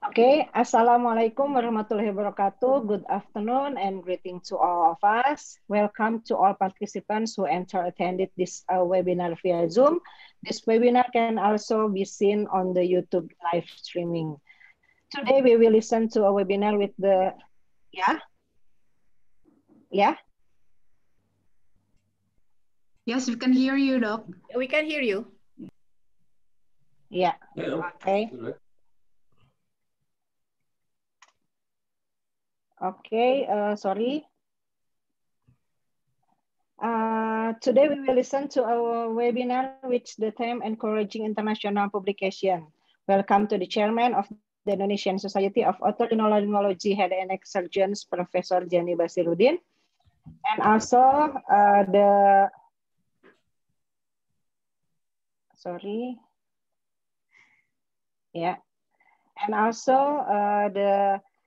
Okay, Assalamualaikum warahmatullahi wabarakatuh. Good afternoon and greeting to all of us. Welcome to all participants who attended this webinar via Zoom. This webinar can also be seen on the YouTube live streaming. Today we will listen to a webinar with the, yeah? Yes, we can hear you, Doc. We can hear you. Yeah, okay. Okay, sorry. Today we will listen to our webinar which the theme encouraging international publication. Welcome to the chairman of the Indonesian Society of Otolaryngology Head and Neck Surgeons, Professor Jenny Basirudin, and also the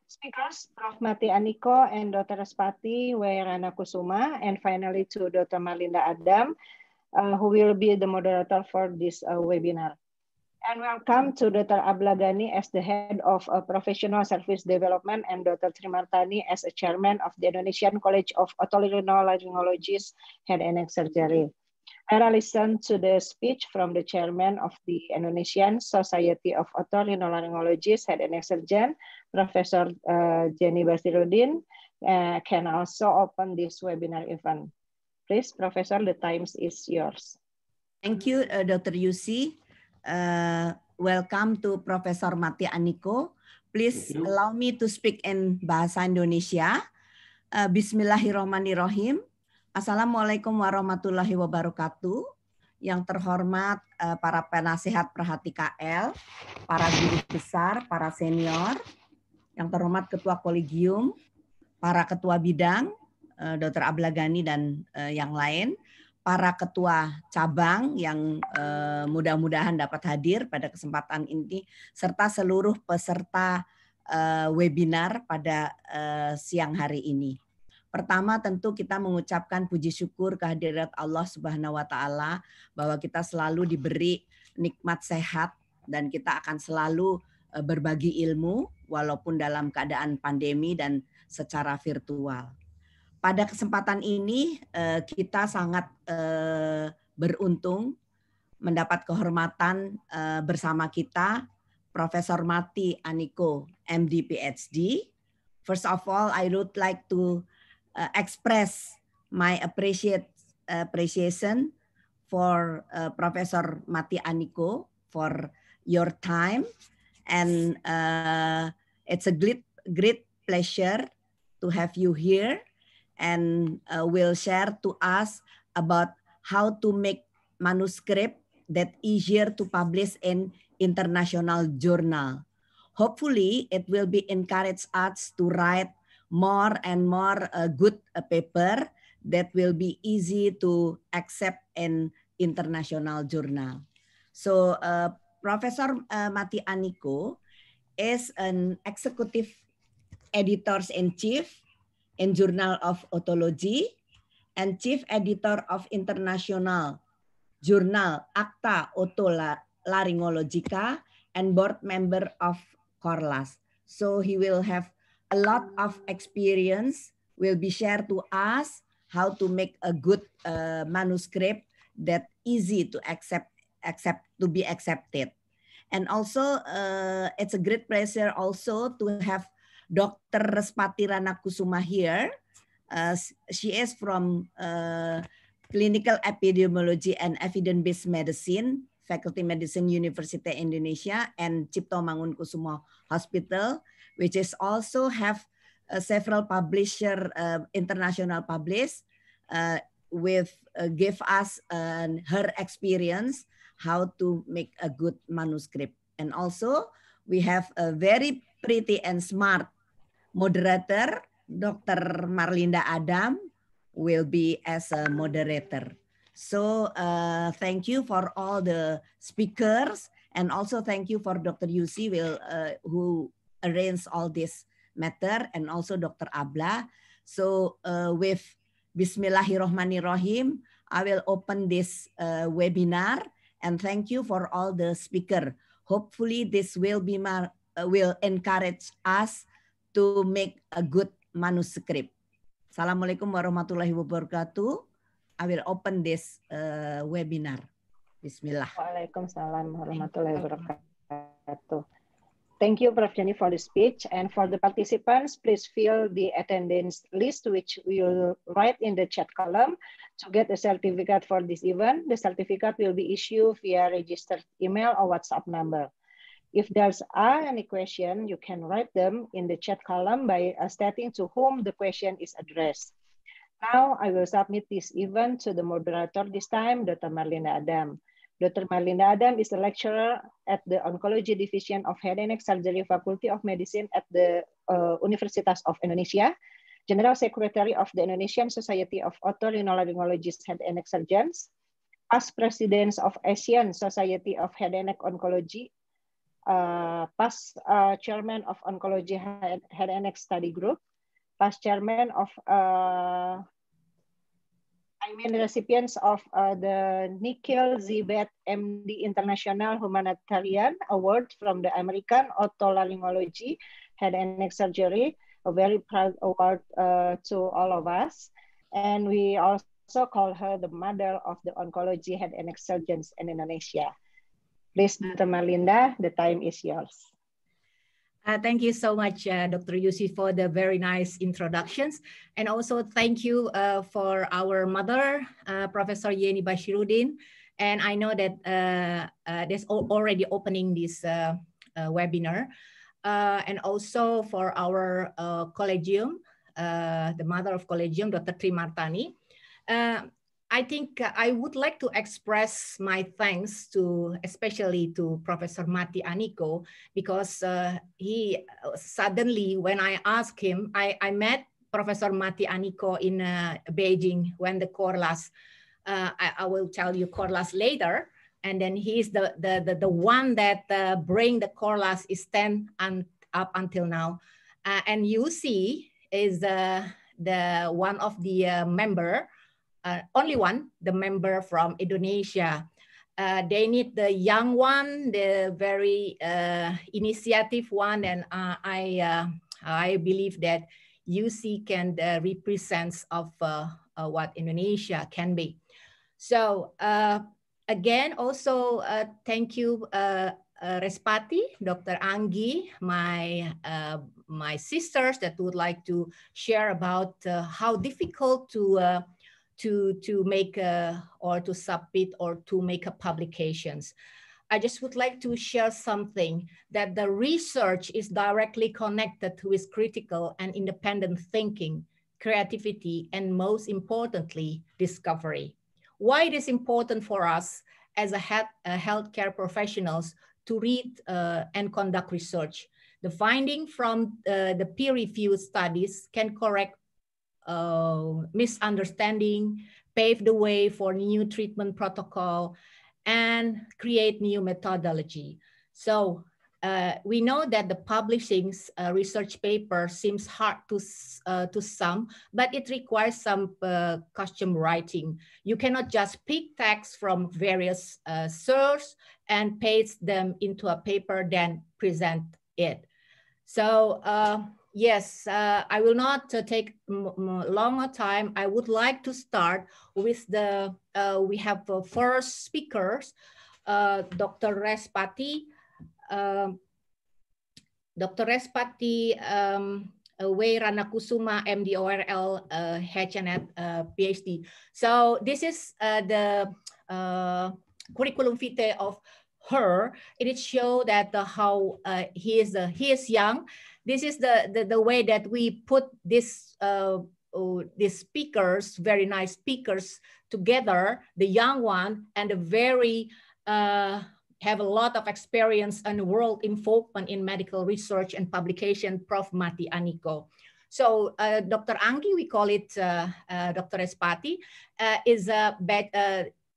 speakers, Prof. Mati Aniko and Dr. Respati Wairana Kusuma, and finally to Dr. Marlinda Adam, who will be the moderator for this webinar. And welcome to Dr. Ablagani as the head of professional service development and Dr. Trimartani as a chairman of the Indonesian College of Otolaryngologists Head and Neck Surgery. Let us listen to the speech from the chairman of the Indonesian Society of Otolaryngologists Head and Neck Surgeon, Professor Jenny Basirudin, can also open this webinar event. Please, Professor, the time is yours. Thank you, Dr. Yusi. Welcome to Professor Mati Aniko. Please allow me to speak in Bahasa Indonesia. Bismillahirrahmanirrahim. Assalamualaikum warahmatullahi wabarakatuh. Yang terhormat para penasihat Perhati-KL, para guru besar, para senior, yang terhormat Ketua Kolegium, para Ketua Bidang, Dr. Ablagani dan yang lain, para ketua cabang yang mudah-mudahan dapat hadir pada kesempatan ini, serta seluruh peserta webinar pada siang hari ini. Pertama tentu kita mengucapkan puji syukur kehadirat Allah Subhanahu wa Ta'ala bahwa kita selalu diberi nikmat sehat dan kita akan selalu berbagi ilmu walaupun dalam keadaan pandemi dan secara virtual. Pada kesempatan ini kita sangat beruntung mendapat kehormatan bersama kita Profesor Mati Aniko, MD PhD. First of all, I would like to express my appreciation for Professor Mati Aniko for your time, and it's a great pleasure to have you here. And will share to us about how to make manuscript that easier to publish in international journal. Hopefully, it will be encourage us to write more and more good paper that will be easy to accept in international journal. So, Professor Mati Aniko is an executive editor-in-chief in Journal of Otology and Chief Editor of International Journal Acta Otolaryngologica and board member of Corlas. So he will have a lot of experience, will be shared to us how to make a good manuscript that easy to to be accepted. And also it's a great pleasure also to have Dr. Respati Ranakusuma here. She is from Clinical Epidemiology and Evidence-Based Medicine, Faculty Medicine University Indonesia, and Cipto Mangunkusumo Hospital, which is also have several publisher, international published, give us her experience how to make a good manuscript. And also we have a very pretty and smart moderator, Dr. Marlinda Adam, will be as a moderator. So thank you for all the speakers, and also thank you for Dr. Yusi who arranged all this matter, and also Dr. Abla. So with Bismillahirrahmanirrahim, I will open this webinar, and thank you for all the speaker. Hopefully this will be will encourage us to make a good manuscript. Assalamualaikum warahmatullahi wabarakatuh. I will open this webinar. Bismillah. Waalaikumsalam warahmatullahi wabarakatuh. Thank you, Prof. Jenny, for the speech. And for the participants, please fill the attendance list, which we will write in the chat column to get a certificate for this event. The certificate will be issued via registered email or WhatsApp number. If there's any question, you can write them in the chat column by stating to whom the question is addressed. Now, I will submit this event to the moderator this time, Dr. Marlinda Adam. Dr. Marlinda Adam is a lecturer at the Oncology Division of Head and Neck Surgery Faculty of Medicine at the Universitas of Indonesia, General Secretary of the Indonesian Society of Otorhinolaryngologists Head and Neck Surgeons, past President of Asian Society of Head and Neck Oncology, past Chairman of Oncology Head and Neck Study Group, past Chairman of recipients of the Nikhil Zibet MD International Humanitarian Award from the American Otolaryngology Head and Neck Surgery, a very proud award to all of us. And we also call her the mother of the oncology head and neck surgeons in Indonesia. Please, Dr. Marlinda, the time is yours. Thank you so much, Dr. Yusi, for the very nice introductions. And also thank you for our mother, Professor Yeni Bashiruddin. And I know that there's already opening this webinar. And also for our collegium, the mother of collegium, Dr. Trimartani. I think I would like to express my thanks to, especially to Professor Mati Aniko, because he suddenly, when I asked him, I met Professor Mati Aniko in Beijing when the Corlas, I will tell you Corlas later, and then he's the one that bring the Corlas is 10 and up until now, and Yusi is the one of the member. Only one, the member from Indonesia. They need the young one, the very initiative one, and I believe that UC can represent of what Indonesia can be. So again, also thank you, Respati, Dr. Anggi, my sisters that would like to share about how difficult to make or to submit or to make publications. I just would like to share something that the research is directly connected with critical and independent thinking, creativity, and most importantly, discovery. Why it is important for us as healthcare professionals to read and conduct research. The finding from the peer-reviewed studies can correct misunderstanding, pave the way for new treatment protocol, and create new methodology. So we know that the publishing research paper seems hard to some, but it requires some custom writing. You cannot just pick text from various sources and paste them into a paper, then present it. So yes, I will not take longer time. I would like to start with the, we have first speakers, Dr. Respati, Dr. Respati W. Ranakusuma, MD ORL, HNet, PhD. So this is the curriculum vitae of her. It shows that how he is young. This is the way that we put this these speakers, very nice speakers together, the young one and the very have a lot of experience and world involvement in medical research and publication, Prof. Mati Aniko. So Dr. Anggi, we call it Dr. Respati, is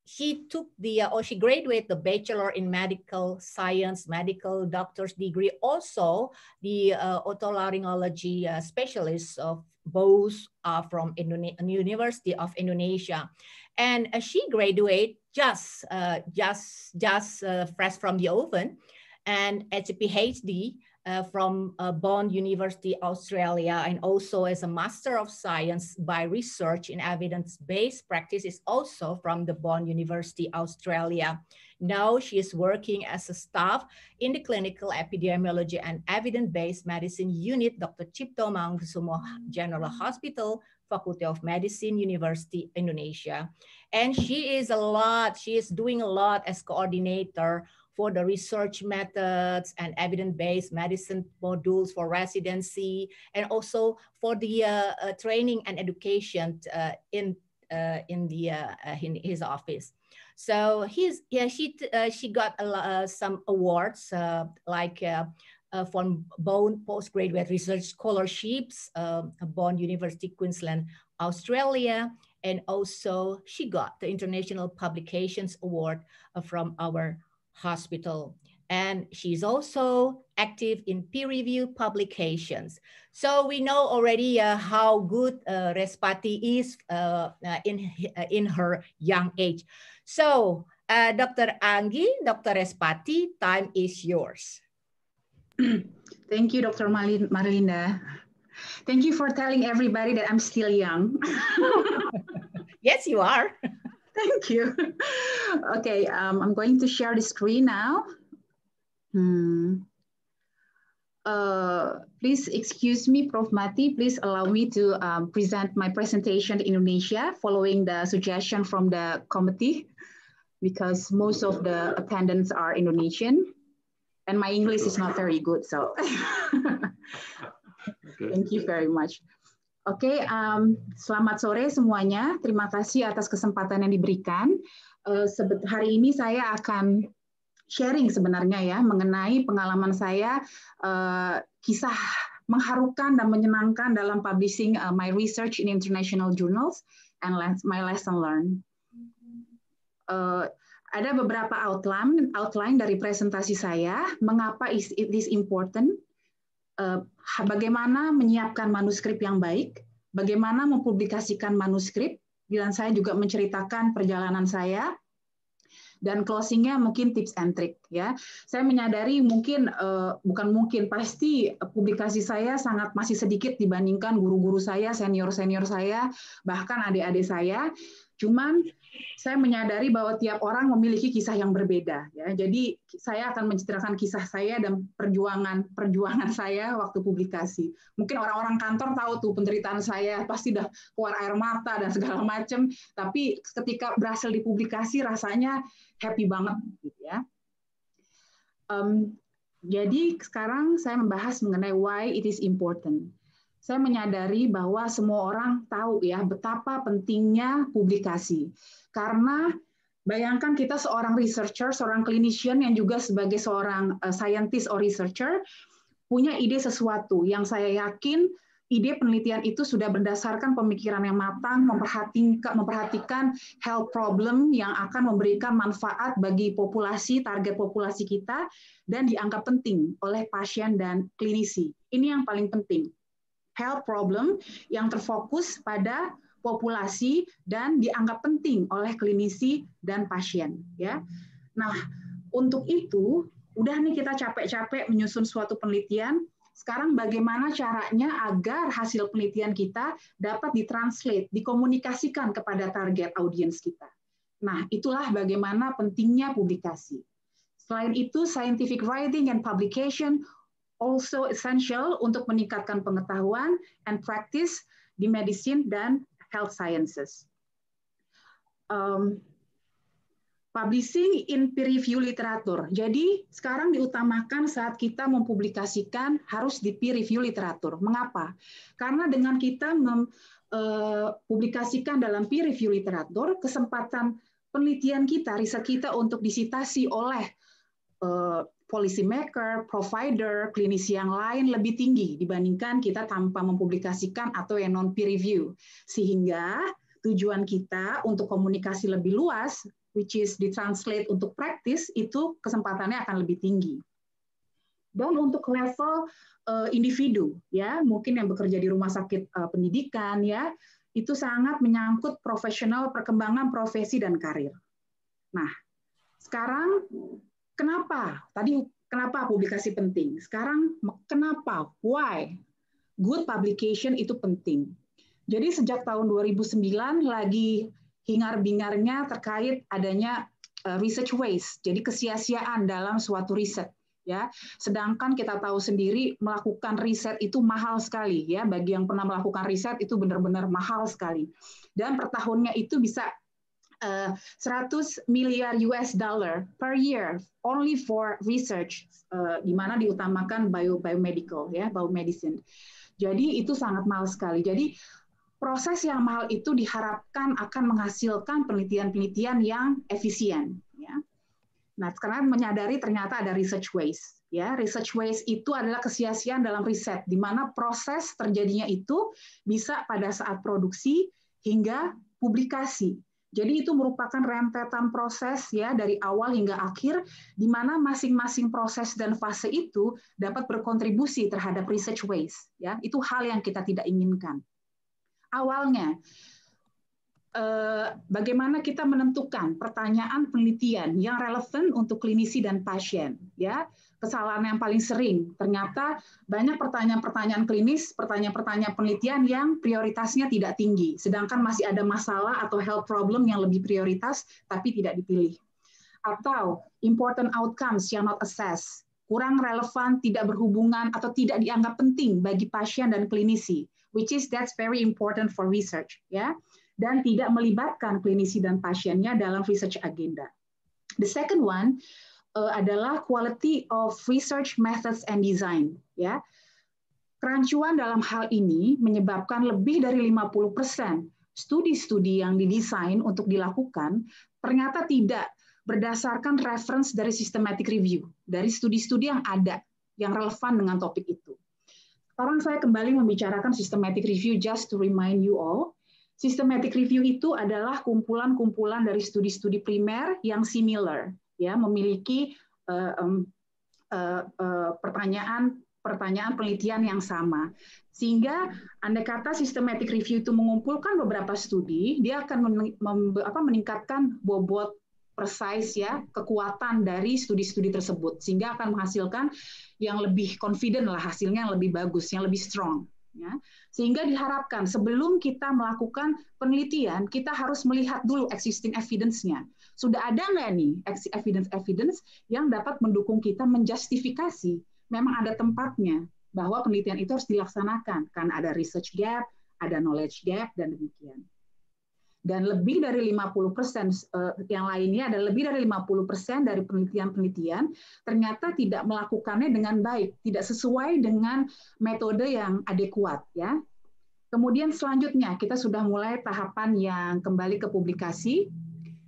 she took the, or she graduated the Bachelor in Medical Science, medical doctor's degree, also the otolaryngology specialist of both from University of Indonesia. And she graduated just fresh from the oven, and as a PhD from Bond University, Australia, and also as a Master of Science by Research in Evidence-Based Practice is also from the Bond University, Australia. Now she is working as a staff in the Clinical Epidemiology and Evidence-Based Medicine Unit, Dr. Cipto Mangunkusumo General Hospital, Faculty of Medicine, University, Indonesia. And she is doing a lot as coordinator for the research methods and evidence-based medicine modules for residency, and also for the training and education in his office. So she got some awards from Bond Postgraduate Research Scholarships, Bond University, Queensland, Australia, and also she got the International Publications Award from our hospital. And she's also active in peer-reviewed publications. So we know already how good Respati is in her young age. So Dr. Anggi, Dr. Respati, time is yours. Thank you, Dr. Marlinda. Thank you for telling everybody that I'm still young. Yes, you are. Thank you. Okay, I'm going to share the screen now. Please excuse me, Prof. Mati. Please allow me to present my presentation in Indonesia following the suggestion from the committee, because most of the attendants are Indonesian and my English is not very good. So thank you very much. Oke, selamat sore semuanya. Terima kasih atas kesempatan yang diberikan. Hari ini saya akan sharing sebenarnya ya mengenai pengalaman saya, kisah mengharukan dan menyenangkan dalam publishing my research in international journals and my lesson learned. Ada beberapa outline dari presentasi saya. Mengapa it is important? Bagaimana menyiapkan manuskrip yang baik, bagaimana mempublikasikan manuskrip, dan saya juga menceritakan perjalanan saya, dan closingnya mungkin tips and trick ya. Saya menyadari pasti publikasi saya masih sedikit dibandingkan guru-guru saya, senior-senior saya, bahkan adik-adik saya. Cuman saya menyadari bahwa tiap orang memiliki kisah yang berbeda ya. Jadi saya akan menceritakan kisah saya dan perjuangan saya waktu publikasi. Mungkin orang-orang kantor tahu tuh penderitaan saya, pasti dah keluar air mata dan segala macam, tapi ketika berhasil dipublikasi rasanya happy banget gitu ya. Jadi sekarang saya membahas mengenai why it is important. Saya menyadari bahwa semua orang tahu ya betapa pentingnya publikasi. Karena bayangkan kita seorang researcher, seorang clinician yang juga sebagai seorang scientist or researcher punya ide sesuatu yang saya yakin ide penelitian itu sudah berdasarkan pemikiran yang matang, memperhatikan health problem yang akan memberikan manfaat bagi populasi, target populasi kita, dan dianggap penting oleh pasien dan klinisi. Ini yang paling penting. Health problem yang terfokus pada populasi dan dianggap penting oleh klinisi dan pasien ya. Nah, untuk itu udah nih kita capek-capek menyusun suatu penelitian. Sekarang bagaimana caranya agar hasil penelitian kita dapat ditranslate, dikomunikasikan kepada target audiens kita. Nah, itulah bagaimana pentingnya publikasi. Selain itu, scientific writing and publication also essential untuk meningkatkan pengetahuan and practice di medicine dan health sciences. Publishing in peer review literatur. Jadi sekarang diutamakan saat kita mempublikasikan harus di peer review literatur. Mengapa? Karena dengan kita mempublikasikan dalam peer review literatur, kesempatan penelitian kita, riset kita untuk disitasi oleh policy maker, provider, klinisi yang lain lebih tinggi dibandingkan kita tanpa mempublikasikan atau yang non peer review. Sehingga tujuan kita untuk komunikasi lebih luas, which is ditranslate untuk practice, itu kesempatannya akan lebih tinggi. Dan untuk level individu, ya mungkin yang bekerja di rumah sakit pendidikan, ya itu sangat menyangkut profesional, perkembangan profesi dan karir. Nah, sekarang kenapa? Tadi kenapa publikasi penting? Sekarang kenapa? Why? Good publication itu penting. Jadi sejak tahun 2009 lagi hingar-bingarnya terkait adanya research waste, jadi kesia-siaan dalam suatu riset. Ya, sedangkan kita tahu sendiri melakukan riset itu mahal sekali, ya. Bagi yang pernah melakukan riset itu benar-benar mahal sekali. Dan per tahunnya itu bisa 100 miliar US dollar per year only for research, di mana diutamakan biomedical, ya, biomedicine. Jadi itu sangat mahal sekali. Jadi proses yang mahal itu diharapkan akan menghasilkan penelitian-penelitian yang efisien. Ya. Nah, sekarang menyadari ternyata ada research waste. Ya, research waste itu adalah kesia-siaan dalam riset, di mana proses terjadinya itu bisa pada saat produksi hingga publikasi. Jadi itu merupakan rentetan proses ya dari awal hingga akhir, di mana masing-masing proses dan fase itu dapat berkontribusi terhadap research waste. Ya, itu hal yang kita tidak inginkan. Awalnya, bagaimana kita menentukan pertanyaan penelitian yang relevan untuk klinisi dan pasien. Ya, kesalahan yang paling sering ternyata banyak pertanyaan-pertanyaan klinis, pertanyaan-pertanyaan penelitian yang prioritasnya tidak tinggi, sedangkan masih ada masalah atau health problem yang lebih prioritas tapi tidak dipilih. Atau important outcomes yang not assessed, kurang relevan, tidak berhubungan atau tidak dianggap penting bagi pasien dan klinisi, which is that's very important for research, ya. Dan tidak melibatkan klinisi dan pasiennya dalam research agenda. The second one adalah quality of research methods and design. Ya, kerancuan dalam hal ini menyebabkan lebih dari 50% studi-studi yang didesain untuk dilakukan ternyata tidak berdasarkan reference dari systematic review, dari studi-studi yang ada yang relevan dengan topik itu. Sekarang saya kembali membicarakan systematic review just to remind you all. Systematic review itu adalah kumpulan-kumpulan dari studi-studi primer yang similar, ya, memiliki pertanyaan penelitian yang sama. Sehingga andai kata systematic review itu mengumpulkan beberapa studi, dia akan meningkatkan bobot precise, ya, kekuatan dari studi-studi tersebut, sehingga akan menghasilkan yang lebih confident lah, hasilnya yang lebih bagus, yang lebih strong. Ya, sehingga diharapkan sebelum kita melakukan penelitian, kita harus melihat dulu existing evidence-nya. Sudah ada nggak nih evidence yang dapat mendukung kita menjustifikasi memang ada tempatnya bahwa penelitian itu harus dilaksanakan karena ada research gap, ada knowledge gap, dan demikian. Dan lebih dari 50% yang lainnya ada lebih dari 50% dari penelitian-penelitian ternyata tidak melakukannya dengan baik, tidak sesuai dengan metode yang adekuat, ya. Kemudian selanjutnya kita sudah mulai tahapan yang kembali ke publikasi,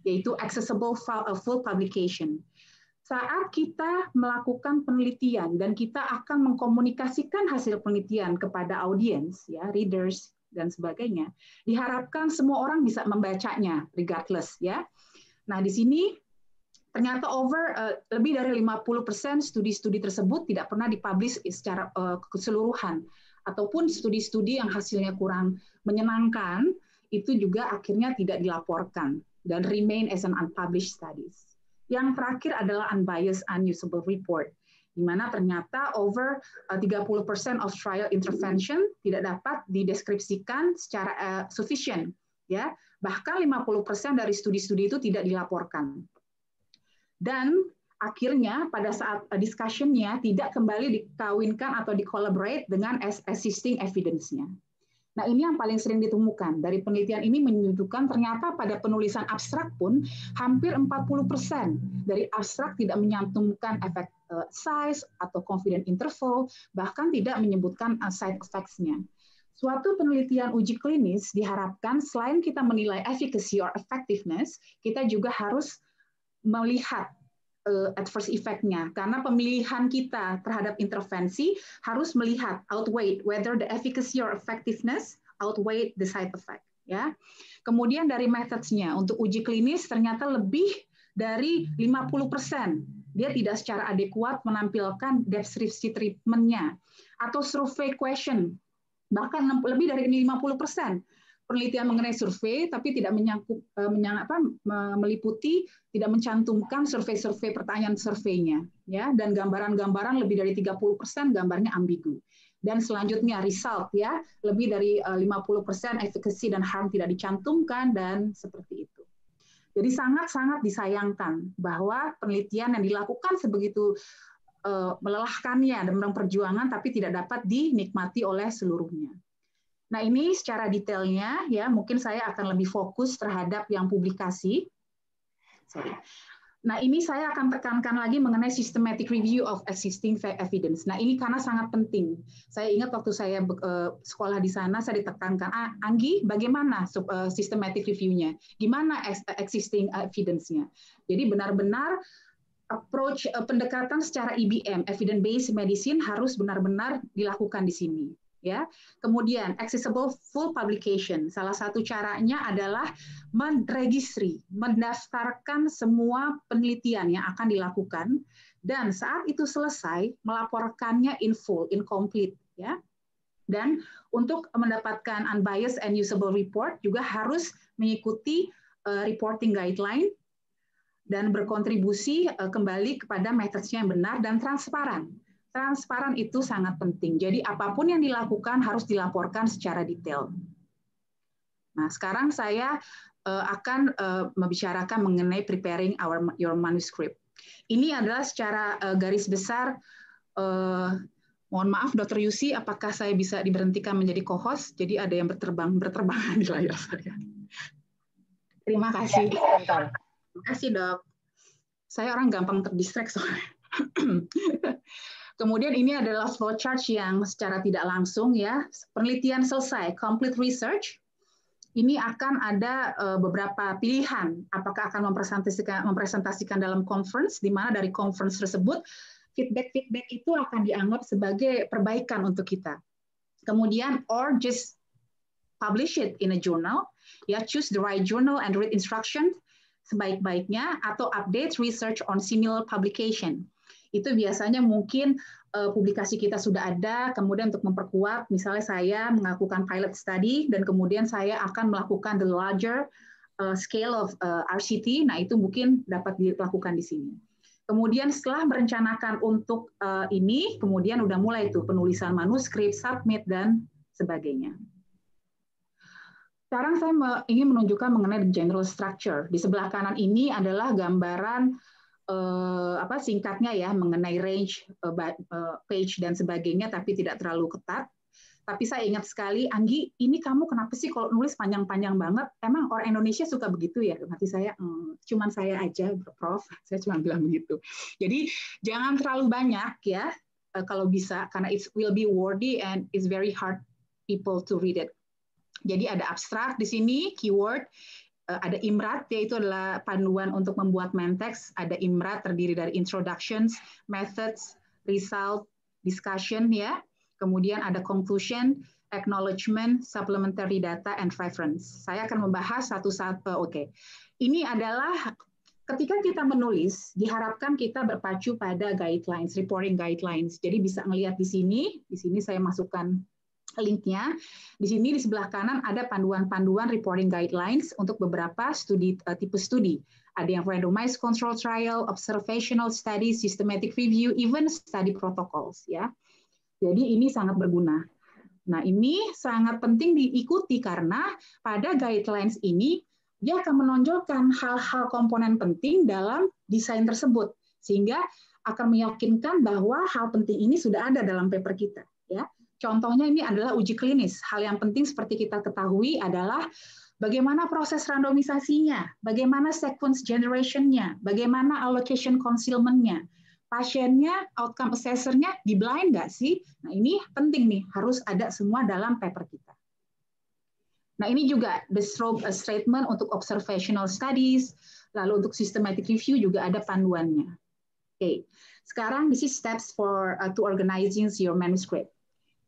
yaitu accessible full publication. Saat kita melakukan penelitian dan kita akan mengkomunikasikan hasil penelitian kepada audiens, ya, readers dan sebagainya, diharapkan semua orang bisa membacanya regardless, ya. Nah, di sini ternyata lebih dari 50% studi-studi tersebut tidak pernah dipublish secara keseluruhan, ataupun studi-studi yang hasilnya kurang menyenangkan itu juga akhirnya tidak dilaporkan dan remain as an unpublished studies. Yang terakhir adalah unbiased unusable report, di mana ternyata over 30% of trial intervention tidak dapat dideskripsikan secara sufficient, ya. Bahkan 50% dari studi-studi itu tidak dilaporkan. Dan akhirnya pada saat discussion-nya tidak kembali dikawinkan atau dikolaborate dengan existing evidence-nya. Nah, ini yang paling sering ditemukan. Dari penelitian ini menunjukkan ternyata pada penulisan abstrak pun hampir 40% dari abstrak tidak menyantumkan efek size atau confidence interval, bahkan tidak menyebutkan side effects-nya. Suatu penelitian uji klinis diharapkan selain kita menilai efficacy or effectiveness, kita juga harus melihat adverse effect-nya, karena pemilihan kita terhadap intervensi harus melihat outweigh whether the efficacy or effectiveness outweigh the side effect, ya. Kemudian dari methods-nya untuk uji klinis ternyata lebih dari 50% dia tidak secara adekuat menampilkan descriptive treatment-nya atau survey question, bahkan lebih dari 50% penelitian mengenai survei, tapi tidak meliputi, tidak mencantumkan survei-survei pertanyaan surveinya, ya, dan gambaran-gambaran lebih dari 30% gambarnya ambigu. Dan selanjutnya result, ya, lebih dari 50% efficacy dan harm tidak dicantumkan, dan seperti itu. Jadi sangat-sangat disayangkan bahwa penelitian yang dilakukan sebegitu melelahkannya dan perjuangan, tapi tidak dapat dinikmati oleh seluruhnya. Nah, ini secara detailnya, ya, mungkin saya akan lebih fokus terhadap yang publikasi. Nah, ini saya akan tekankan lagi mengenai systematic review of existing evidence. Nah, ini karena sangat penting. Saya ingat waktu saya sekolah di sana, saya ditekankan, Anggi, bagaimana systematic review-nya? Gimana existing evidence-nya? Jadi benar-benar approach pendekatan secara EBM, evidence-based medicine, harus benar-benar dilakukan di sini. Ya, kemudian accessible full publication. Salah satu caranya adalah menregistri, mendaftarkan semua penelitian yang akan dilakukan, dan saat itu selesai melaporkannya in full, incomplete. Ya, dan untuk mendapatkan unbiased and usable report juga harus mengikuti reporting guideline dan berkontribusi kembali kepada metodenya yang benar dan transparan. Transparan itu sangat penting. Jadi apapun yang dilakukan harus dilaporkan secara detail. Nah, sekarang saya akan membicarakan mengenai preparing your manuscript. Ini adalah secara garis besar. Mohon maaf, Dr. Yusi, apakah saya bisa diberhentikan menjadi co-host? Jadi ada yang berterbangan di layar saya. Terima kasih. Ya, terima kasih, Dok. Saya orang gampang terdistract soalnya. Kemudian ini adalah flowchart yang secara tidak langsung, ya, penelitian selesai, complete research. Ini akan ada beberapa pilihan, apakah akan mempresentasikan dalam conference, di mana dari conference tersebut feedback itu akan dianggap sebagai perbaikan untuk kita. Kemudian or just publish it in a journal, ya, choose the right journal and read instruction sebaik-baiknya, atau update research on similar publication. Itu biasanya mungkin publikasi kita sudah ada, kemudian untuk memperkuat, misalnya saya melakukan pilot study, dan kemudian saya akan melakukan the larger scale of RCT, nah itu mungkin dapat dilakukan di sini. Kemudian setelah merencanakan untuk ini, kemudian udah mulai tuh penulisan manuskrip, submit, dan sebagainya. Sekarang saya ingin menunjukkan mengenai the general structure. Di sebelah kanan ini adalah gambaran singkatnya, ya, mengenai range, page dan sebagainya, tapi tidak terlalu ketat. Tapi saya ingat sekali, Anggi, ini kamu kenapa sih kalau nulis panjang-panjang banget? Emang orang Indonesia suka begitu ya? Nanti saya, cuman saya aja, Prof. Saya cuma bilang begitu. Jadi jangan terlalu banyak, ya, kalau bisa, karena it will be wordy and it's very hard people to read it. Jadi ada abstrak di sini, keyword. Ada IMRAT, yaitu adalah panduan untuk membuat main text. Ada IMRAT terdiri dari introductions, methods, result, discussion, ya. Kemudian ada conclusion, acknowledgement, supplementary data, and reference. Saya akan membahas satu-satu. Oke. Ini adalah ketika kita menulis, diharapkan kita berpacu pada guidelines, reporting guidelines. Jadi bisa ngelihat di sini saya masukkan linknya. Di sini di sebelah kanan ada panduan-panduan reporting guidelines untuk beberapa tipe studi. Ada yang randomized control trial, observational study, systematic review, even study protocols, ya. Jadi ini sangat berguna. Nah, ini sangat penting diikuti karena pada guidelines ini dia akan menonjolkan hal-hal komponen penting dalam desain tersebut, sehingga akan meyakinkan bahwa hal penting ini sudah ada dalam paper kita, ya. Contohnya ini adalah uji klinis. Hal yang penting seperti kita ketahui adalah bagaimana proses randomisasinya, bagaimana sequence generation-nya, bagaimana allocation concealment-nya, pasiennya, outcome assessor-nya di blind nggak sih? Nah, ini penting nih, harus ada semua dalam paper kita. Nah, ini juga the statement untuk observational studies, lalu untuk systematic review juga ada panduannya. Oke, sekarang this is steps for to organizing your manuscript.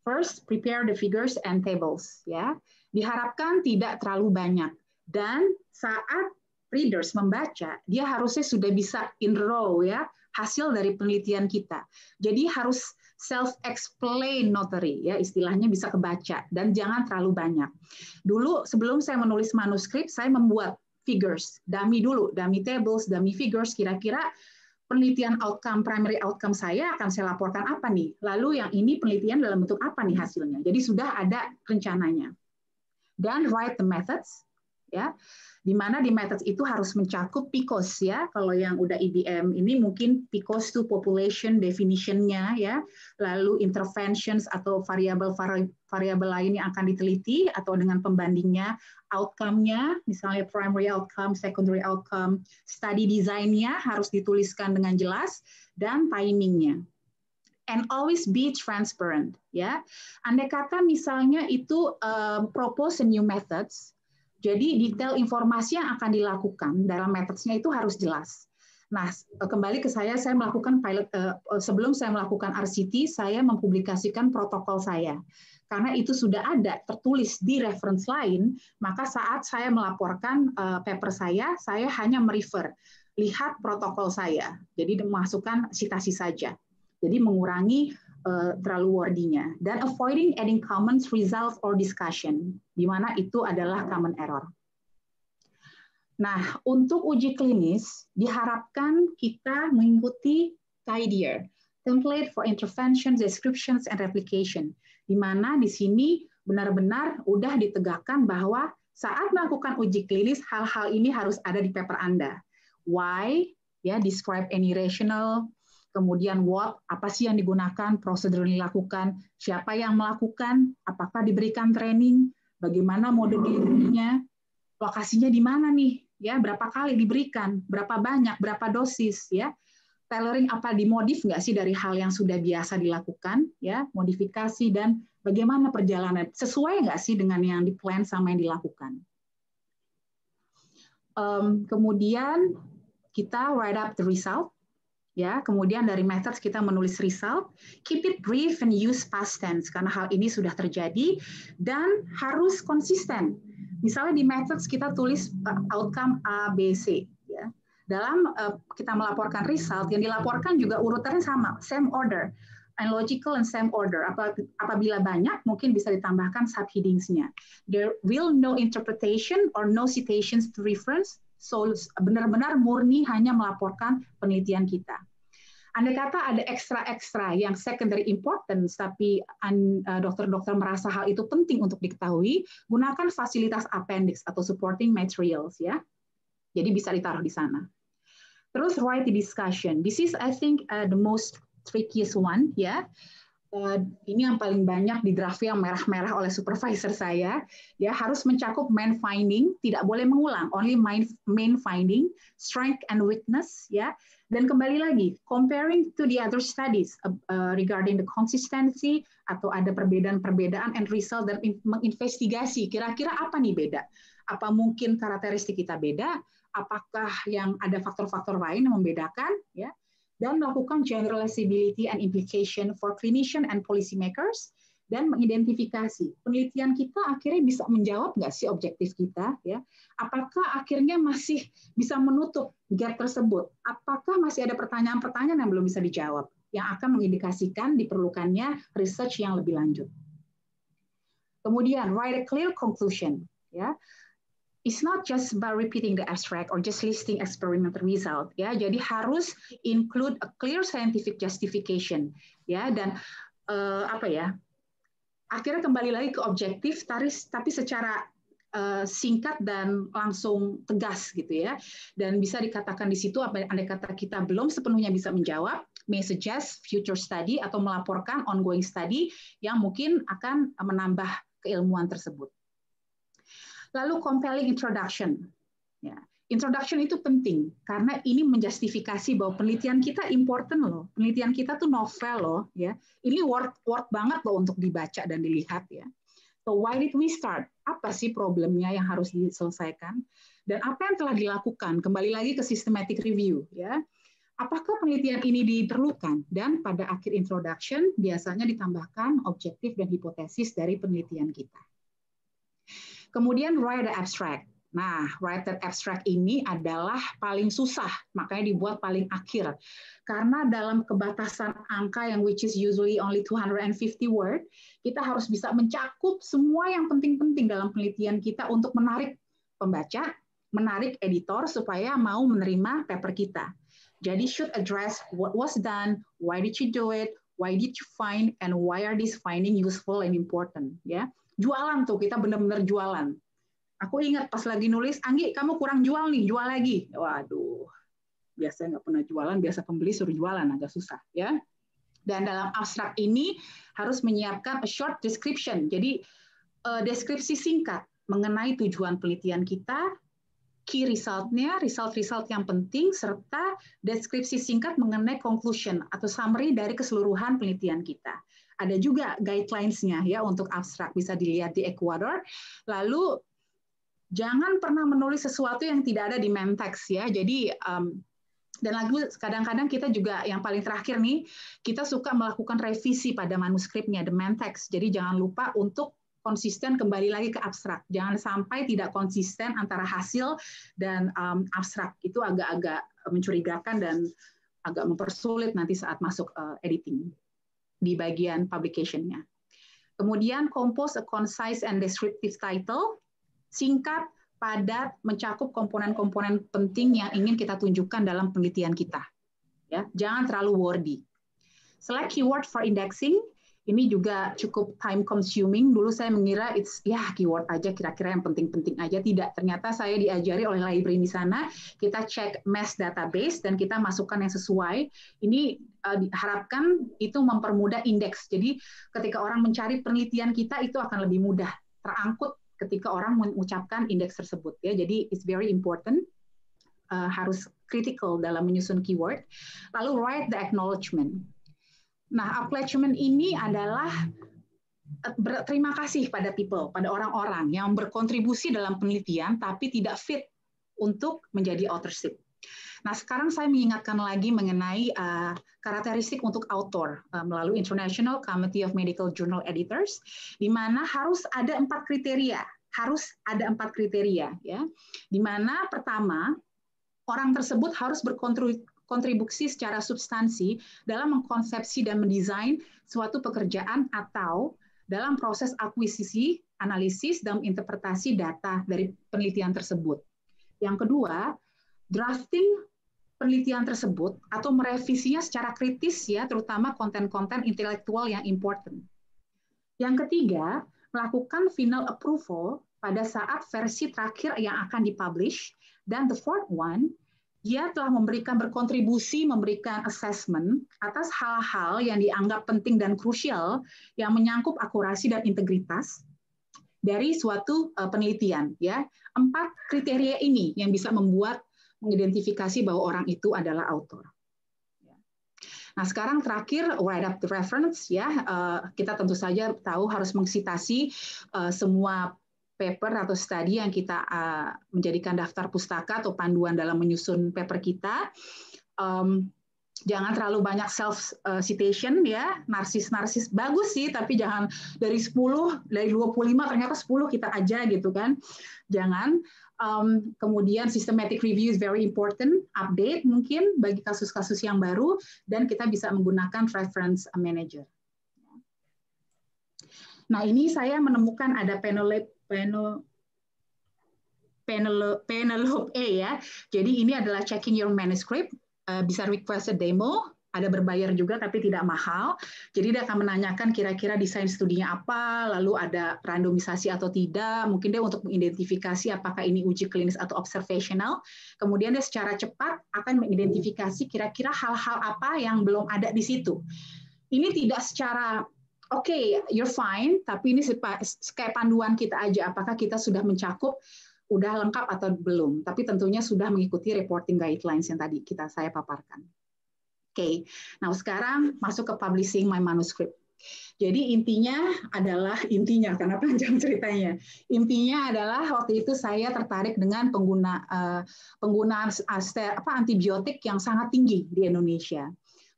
First, prepare the figures and tables. Ya, diharapkan tidak terlalu banyak. Dan saat readers membaca, dia harusnya sudah bisa in row, ya, hasil dari penelitian kita. Jadi harus self-explanatory, ya istilahnya bisa kebaca, dan jangan terlalu banyak. Dulu sebelum saya menulis manuskrip, saya membuat figures, dummy dulu, dummy tables, dummy figures, kira-kira penelitian outcome, primary outcome saya akan saya laporkan apa nih? Lalu yang ini penelitian dalam bentuk apa nih hasilnya? Jadi sudah ada rencananya. Dan write the methods, ya, di mana di methods itu harus mencakup PICOS, ya. Kalau yang udah IBM ini mungkin PICOS to population definition-nya, ya, lalu interventions atau variabel lain yang akan diteliti atau dengan pembandingnya, outcome-nya, misalnya primary outcome, secondary outcome, study design-nya harus dituliskan dengan jelas, dan timing-nya. And always be transparent, ya. Andai kata misalnya itu propose a new methods, jadi detail informasi yang akan dilakukan dalam methods-nya itu harus jelas. Nah, kembali ke saya melakukan pilot, sebelum saya melakukan RCT, saya mempublikasikan protokol saya. Karena itu sudah ada, tertulis di reference lain, maka saat saya melaporkan paper saya hanya merefer, lihat protokol saya. Jadi memasukkan citasi saja. Jadi mengurangi terlalu wordy-nya. Dan avoiding adding comments, results, or discussion, di mana itu adalah common error. Nah, untuk uji klinis, diharapkan kita mengikuti TIDIR, Template for Interventions, Descriptions, and Replication, di mana di sini benar-benar udah ditegakkan bahwa saat melakukan uji klinis, hal-hal ini harus ada di paper Anda. Why, ya, describe any rationale, kemudian what, apa sih yang digunakan, prosedur yang dilakukan, siapa yang melakukan, apakah diberikan training, bagaimana mode delivery-nya, lokasinya di mana nih, ya, berapa kali diberikan, berapa banyak, berapa dosis, ya, tailoring apa dimodif nggak sih dari hal yang sudah biasa dilakukan, ya, modifikasi, dan bagaimana perjalanan, sesuai nggak sih dengan yang di-plan sama yang dilakukan. Kemudian kita write up the result. Ya, kemudian dari methods kita menulis result, keep it brief and use past tense karena hal ini sudah terjadi dan harus konsisten. Misalnya di methods kita tulis outcome A, B, C. Ya. Dalam kita melaporkan result, yang dilaporkan juga urutannya sama, same order, and logical and same order. Apabila banyak, mungkin bisa ditambahkan subheadings-nya. There will no interpretation or no citations to reference. So benar-benar murni hanya melaporkan penelitian kita. Andai kata ada ekstra-ekstra yang secondary importance, tapi dokter-dokter merasa hal itu penting untuk diketahui, gunakan fasilitas appendix atau supporting materials, ya. Jadi bisa ditaruh di sana. Terus write the discussion. This is, I think, the most trickiest one, ya. Ini yang paling banyak di draft yang merah-merah oleh supervisor saya, ya, harus mencakup main finding, tidak boleh mengulang, only main finding, strength and weakness, ya, dan kembali lagi comparing to the other studies regarding the consistency atau ada perbedaan-perbedaan and result, dan menginvestigasi kira-kira apa nih beda, apa mungkin karakteristik kita beda, apakah yang ada faktor-faktor lain yang membedakan, ya. Dan melakukan generalizability and implication for clinician and policymakers, dan mengidentifikasi penelitian kita akhirnya bisa menjawab nggak sih objektif kita, ya? Apakah akhirnya masih bisa menutup gap tersebut? Apakah masih ada pertanyaan-pertanyaan yang belum bisa dijawab yang akan mengindikasikan diperlukannya research yang lebih lanjut? Kemudian write a clear conclusion, ya. It's not just about repeating the abstract or just listing experimental result, ya. Jadi harus include a clear scientific justification, ya, dan apa ya? Akhirnya kembali lagi ke objektif, tapi secara singkat dan langsung tegas gitu, ya. Dan bisa dikatakan di situ andai kata kita belum sepenuhnya bisa menjawab, may suggest future study atau melaporkan ongoing study yang mungkin akan menambah keilmuan tersebut. Lalu compelling introduction. Ya, introduction itu penting karena ini menjustifikasi bahwa penelitian kita important loh, penelitian kita tuh novel loh, ya. Ini worth banget loh untuk dibaca dan dilihat, ya. So why did we start? Apa sih problemnya yang harus diselesaikan? Dan apa yang telah dilakukan? Kembali lagi ke systematic review, ya. Apakah penelitian ini diperlukan? Dan pada akhir introduction biasanya ditambahkan objektif dan hipotesis dari penelitian kita. Kemudian write the abstract, Nah, write that abstract ini adalah paling susah, makanya dibuat paling akhir. Karena dalam kebatasan angka yang which is usually only 250 word, kita harus bisa mencakup semua yang penting-penting dalam penelitian kita untuk menarik pembaca, menarik editor supaya mau menerima paper kita. Jadi should address what was done, why did you do it, why did you find, and why are these finding useful and important. Ya, jualan tuh, kita benar-benar jualan. Aku ingat pas lagi nulis, Anggi, kamu kurang jual nih, jual lagi. Waduh, biasanya nggak pernah jualan, biasa pembeli suruh jualan, agak susah. Ya. Dan dalam abstrak ini harus menyiapkan a short description, jadi deskripsi singkat mengenai tujuan penelitian kita, key result-nya, result-result yang penting, serta deskripsi singkat mengenai conclusion atau summary dari keseluruhan penelitian kita. Ada juga guidelines-nya ya untuk abstrak, bisa dilihat di Ecuador. Lalu jangan pernah menulis sesuatu yang tidak ada di main text ya. Jadi dan lagi kadang-kadang kita juga yang paling terakhir nih, kita suka melakukan revisi pada manuskripnya, the main text. Jadi jangan lupa untuk konsisten kembali lagi ke abstrak. Jangan sampai tidak konsisten antara hasil dan abstrak. Itu agak-agak mencurigakan dan agak mempersulit nanti saat masuk editing di bagian publication-nya. Kemudian compose a concise and descriptive title. Singkat, padat, mencakup komponen-komponen penting yang ingin kita tunjukkan dalam penelitian kita. Ya, jangan terlalu wordy. Select keyword for indexing. Ini juga cukup time consuming. Dulu saya mengira keyword aja, kira-kira yang penting-penting aja. Tidak, ternyata saya diajari oleh library di sana. Kita cek mass database dan kita masukkan yang sesuai. Ini diharapkan itu mempermudah indeks. Jadi ketika orang mencari penelitian kita itu akan lebih mudah terangkut ketika orang mengucapkan indeks tersebut ya. Jadi it's very important, harus critical dalam menyusun keyword. Lalu write the acknowledgement. Nah, acknowledgement ini adalah berterima kasih pada people, pada orang-orang yang berkontribusi dalam penelitian tapi tidak fit untuk menjadi authorship. Nah, sekarang saya mengingatkan lagi mengenai karakteristik untuk author melalui International Committee of Medical Journal Editors, di mana harus ada 4 kriteria. Ya. Di mana pertama, orang tersebut harus berkontribusi secara substansi dalam mengkonsepsi dan mendesain suatu pekerjaan atau dalam proses akuisisi, analisis, dan interpretasi data dari penelitian tersebut. Yang kedua, drafting penelitian tersebut atau merevisinya secara kritis ya, terutama konten-konten intelektual yang important. Yang ketiga, melakukan final approval pada saat versi terakhir yang akan dipublish. Dan the fourth one, dia telah berkontribusi, memberikan assessment atas hal-hal yang dianggap penting dan krusial yang menyangkut akurasi dan integritas dari suatu penelitian. Ya, 4 kriteria ini yang bisa mengidentifikasi bahwa orang itu adalah author. Nah, sekarang terakhir write up the reference ya. Kita tentu saja tahu harus mengsitasi semua paper atau studi yang kita menjadikan daftar pustaka atau panduan dalam menyusun paper kita. Jangan terlalu banyak self citation ya, narsis bagus sih, tapi jangan dari 10, dari 25 ternyata 10 kita aja gitu kan. Jangan. Kemudian systematic review is very important, update mungkin bagi kasus-kasus yang baru, dan kita bisa menggunakan reference manager. Nah, ini saya menemukan ada Penelope ya. Jadi ini adalah checking your manuscript, bisa request a demo, ada berbayar juga tapi tidak mahal. Jadi dia akan menanyakan kira-kira desain studinya apa, lalu ada randomisasi atau tidak, mungkin dia untuk mengidentifikasi apakah ini uji klinis atau observational. Kemudian dia secara cepat akan mengidentifikasi kira-kira hal-hal apa yang belum ada di situ. Ini tidak secara okay, you're fine, tapi ini kayak panduan kita aja, apakah kita sudah mencakup, udah lengkap atau belum. Tapi tentunya sudah mengikuti reporting guidelines yang tadi saya paparkan. Oke, nah sekarang masuk ke publishing my manuscript. Jadi intinya karena panjang ceritanya. Intinya adalah waktu itu saya tertarik dengan penggunaan antibiotik yang sangat tinggi di Indonesia.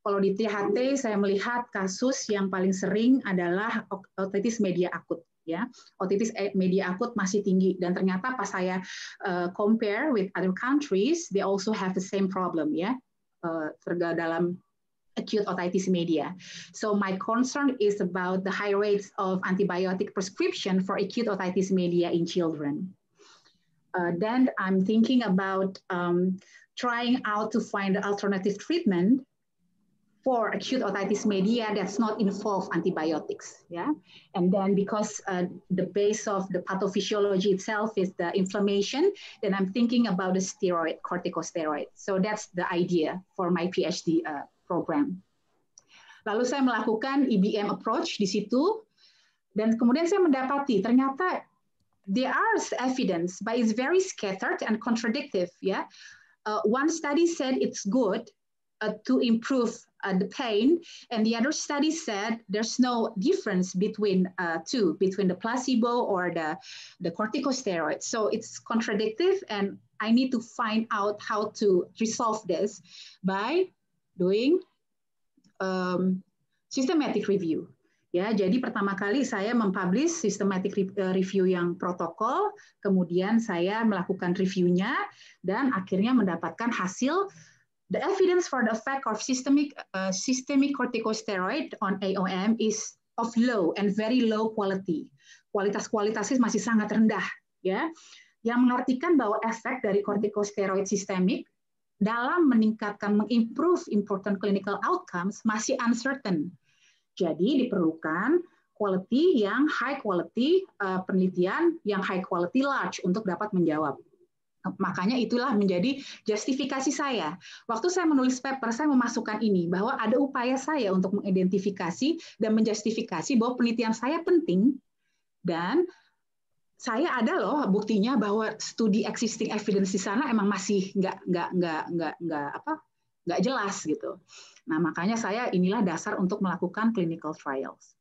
Kalau di THT saya melihat kasus yang paling sering adalah otitis media akut. Ya, otitis media akut masih tinggi, dan ternyata pas saya compare with other countries, they also have the same problem, ya, dalam acute otitis media. So my concern is about the high rates of antibiotic prescription for acute otitis media in children. Then I'm thinking about trying out to find alternative treatment for acute otitis media that's not involve antibiotics, yeah. And then because the base of the pathophysiology itself is the inflammation, then I'm thinking about the steroid, corticosteroid. So that's the idea for my PhD program. Lalu saya melakukan IBM approach di situ, dan kemudian saya mendapati ternyata there are evidence, but it's very scattered and contradictive, yeah. One study said it's good to improve the pain, and the other study said there's no difference between between the placebo or the corticosteroid. So it's contradictive, and I need to find out how to resolve this by doing systematic review. Ya, jadi pertama kali saya mempublish systematic review yang protokol, kemudian saya melakukan reviewnya, dan akhirnya mendapatkan hasil. The evidence for the effect of systemic corticosteroid on AOM is of low and very low quality. Kualitasnya masih sangat rendah, ya. Yang mengartikan bahwa efek dari corticosteroid sistemik dalam meningkatkan, mengimprove important clinical outcomes masih uncertain. Jadi diperlukan quality yang high quality, penelitian yang high quality large untuk dapat menjawab. Makanya itulah menjadi justifikasi saya. Waktu saya menulis paper, saya memasukkan ini, bahwa ada upaya saya untuk mengidentifikasi dan menjustifikasi bahwa penelitian saya penting, dan saya ada loh buktinya bahwa studi existing evidence di sana emang masih nggak jelas gitu. Nah, makanya inilah dasar untuk melakukan clinical trials.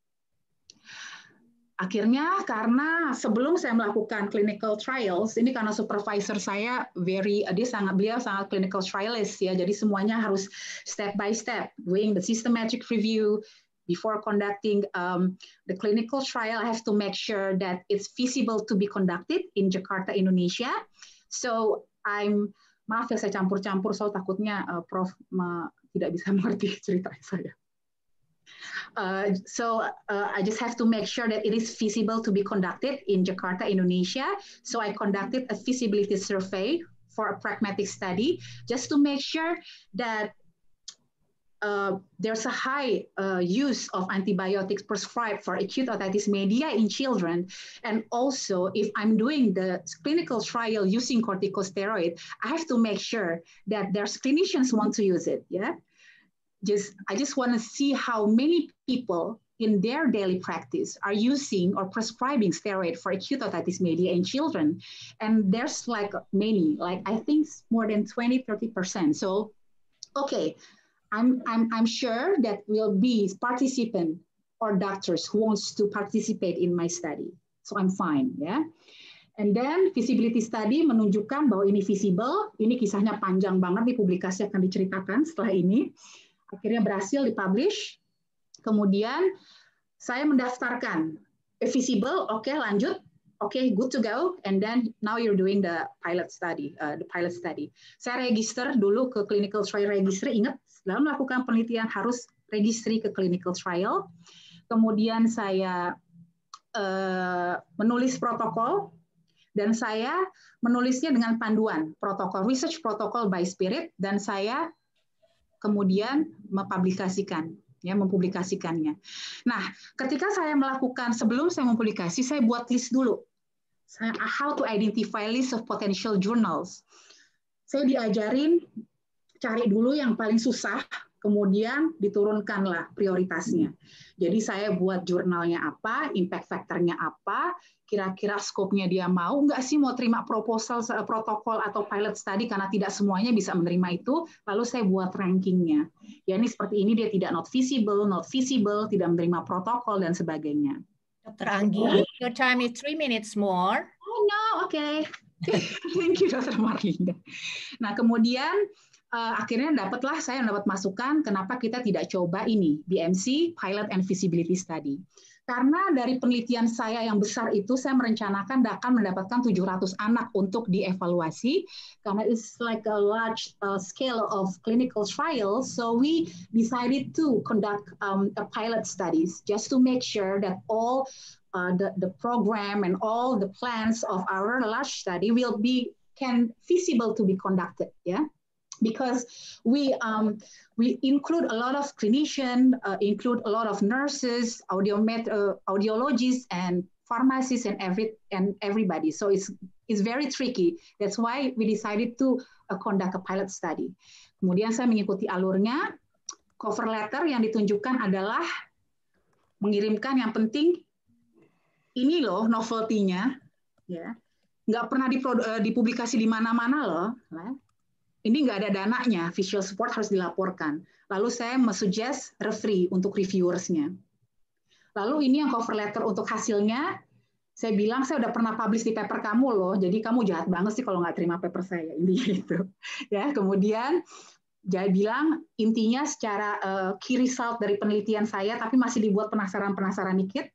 Akhirnya karena sebelum saya melakukan clinical trials, ini karena supervisor saya beliau sangat clinical trialist, ya, jadi semuanya harus step by step, doing the systematic review before conducting the clinical trial. I have to make sure that it's feasible to be conducted in Jakarta, Indonesia. So maaf ya saya campur-campur, so takutnya Prof tidak bisa mengerti cerita saya. I just have to make sure that it is feasible to be conducted in Jakarta, Indonesia. So I conducted a feasibility survey for a pragmatic study just to make sure that there's a high use of antibiotics prescribed for acute otitis media in children. And also, if I'm doing the clinical trial using corticosteroid, I have to make sure that there's clinicians want to use it, yeah? I just want to see how many people in their daily practice are using or prescribing steroid for acute otitis media in children. And there's many, I think more than 20-30%. So, okay, I'm sure that will be participant or doctors who wants to participate in my study. So I'm fine, yeah. And then feasibility study menunjukkan bahwa ini feasible. Ini kisahnya panjang banget, di publikasi akan diceritakan setelah ini. Akhirnya berhasil dipublish, kemudian saya mendaftarkan, feasible, oke, lanjut, oke, good to go, and then now you're doing the pilot study. Saya register dulu ke clinical trial register, ingat, dalam melakukan penelitian harus registry ke clinical trial, kemudian saya menulis protokol, dan saya menulisnya dengan panduan protokol, research protocol by Spirit, dan saya kemudian mempublikasikannya. Nah, ketika saya melakukan, sebelum saya mempublikasi, saya buat list dulu. How to identify list of potential journals. Saya diajarin cari dulu yang paling susah, kemudian diturunkanlah prioritasnya. Jadi saya buat jurnalnya apa, impact factor-nya apa, kira-kira skopnya dia mau nggak sih mau terima proposal, protokol atau pilot study, karena tidak semuanya bisa menerima itu, lalu saya buat rankingnya. Ya ini seperti ini, dia tidak not feasible, tidak menerima protokol, dan sebagainya. Dr. Anggi, your time is 3 minutes more. Oh no, okay. Thank you Dr. Marlinda. Nah kemudian akhirnya saya dapat masukan kenapa kita tidak coba ini, BMC, Pilot and Feasibility Study. Karena dari penelitian saya yang besar itu, saya merencanakan akan mendapatkan 700 anak untuk dievaluasi, karena it's like a large scale of clinical trials, so we decided to conduct a pilot studies, just to make sure that all the program and all the plans of our large study can feasible to be conducted, yeah. Because we include a lot of clinicians, include a lot of nurses, audiologists, and pharmacists, and everybody. So it's very tricky. That's why we decided to conduct a pilot study. Kemudian saya mengikuti alurnya. Cover letter yang ditunjukkan adalah mengirimkan yang penting ini loh novelty-nya, ya. Nggak pernah dipublikasi di mana-mana loh. Ini nggak ada dananya, visual support harus dilaporkan. Lalu saya suggest referee untuk reviewers-nya. Lalu ini yang cover letter untuk hasilnya, saya bilang saya udah pernah publish di paper kamu loh, jadi kamu jahat banget sih kalau nggak terima paper saya, intinya itu. Ya, kemudian saya bilang intinya secara key result dari penelitian saya, tapi masih dibuat penasaran-penasaran dikit,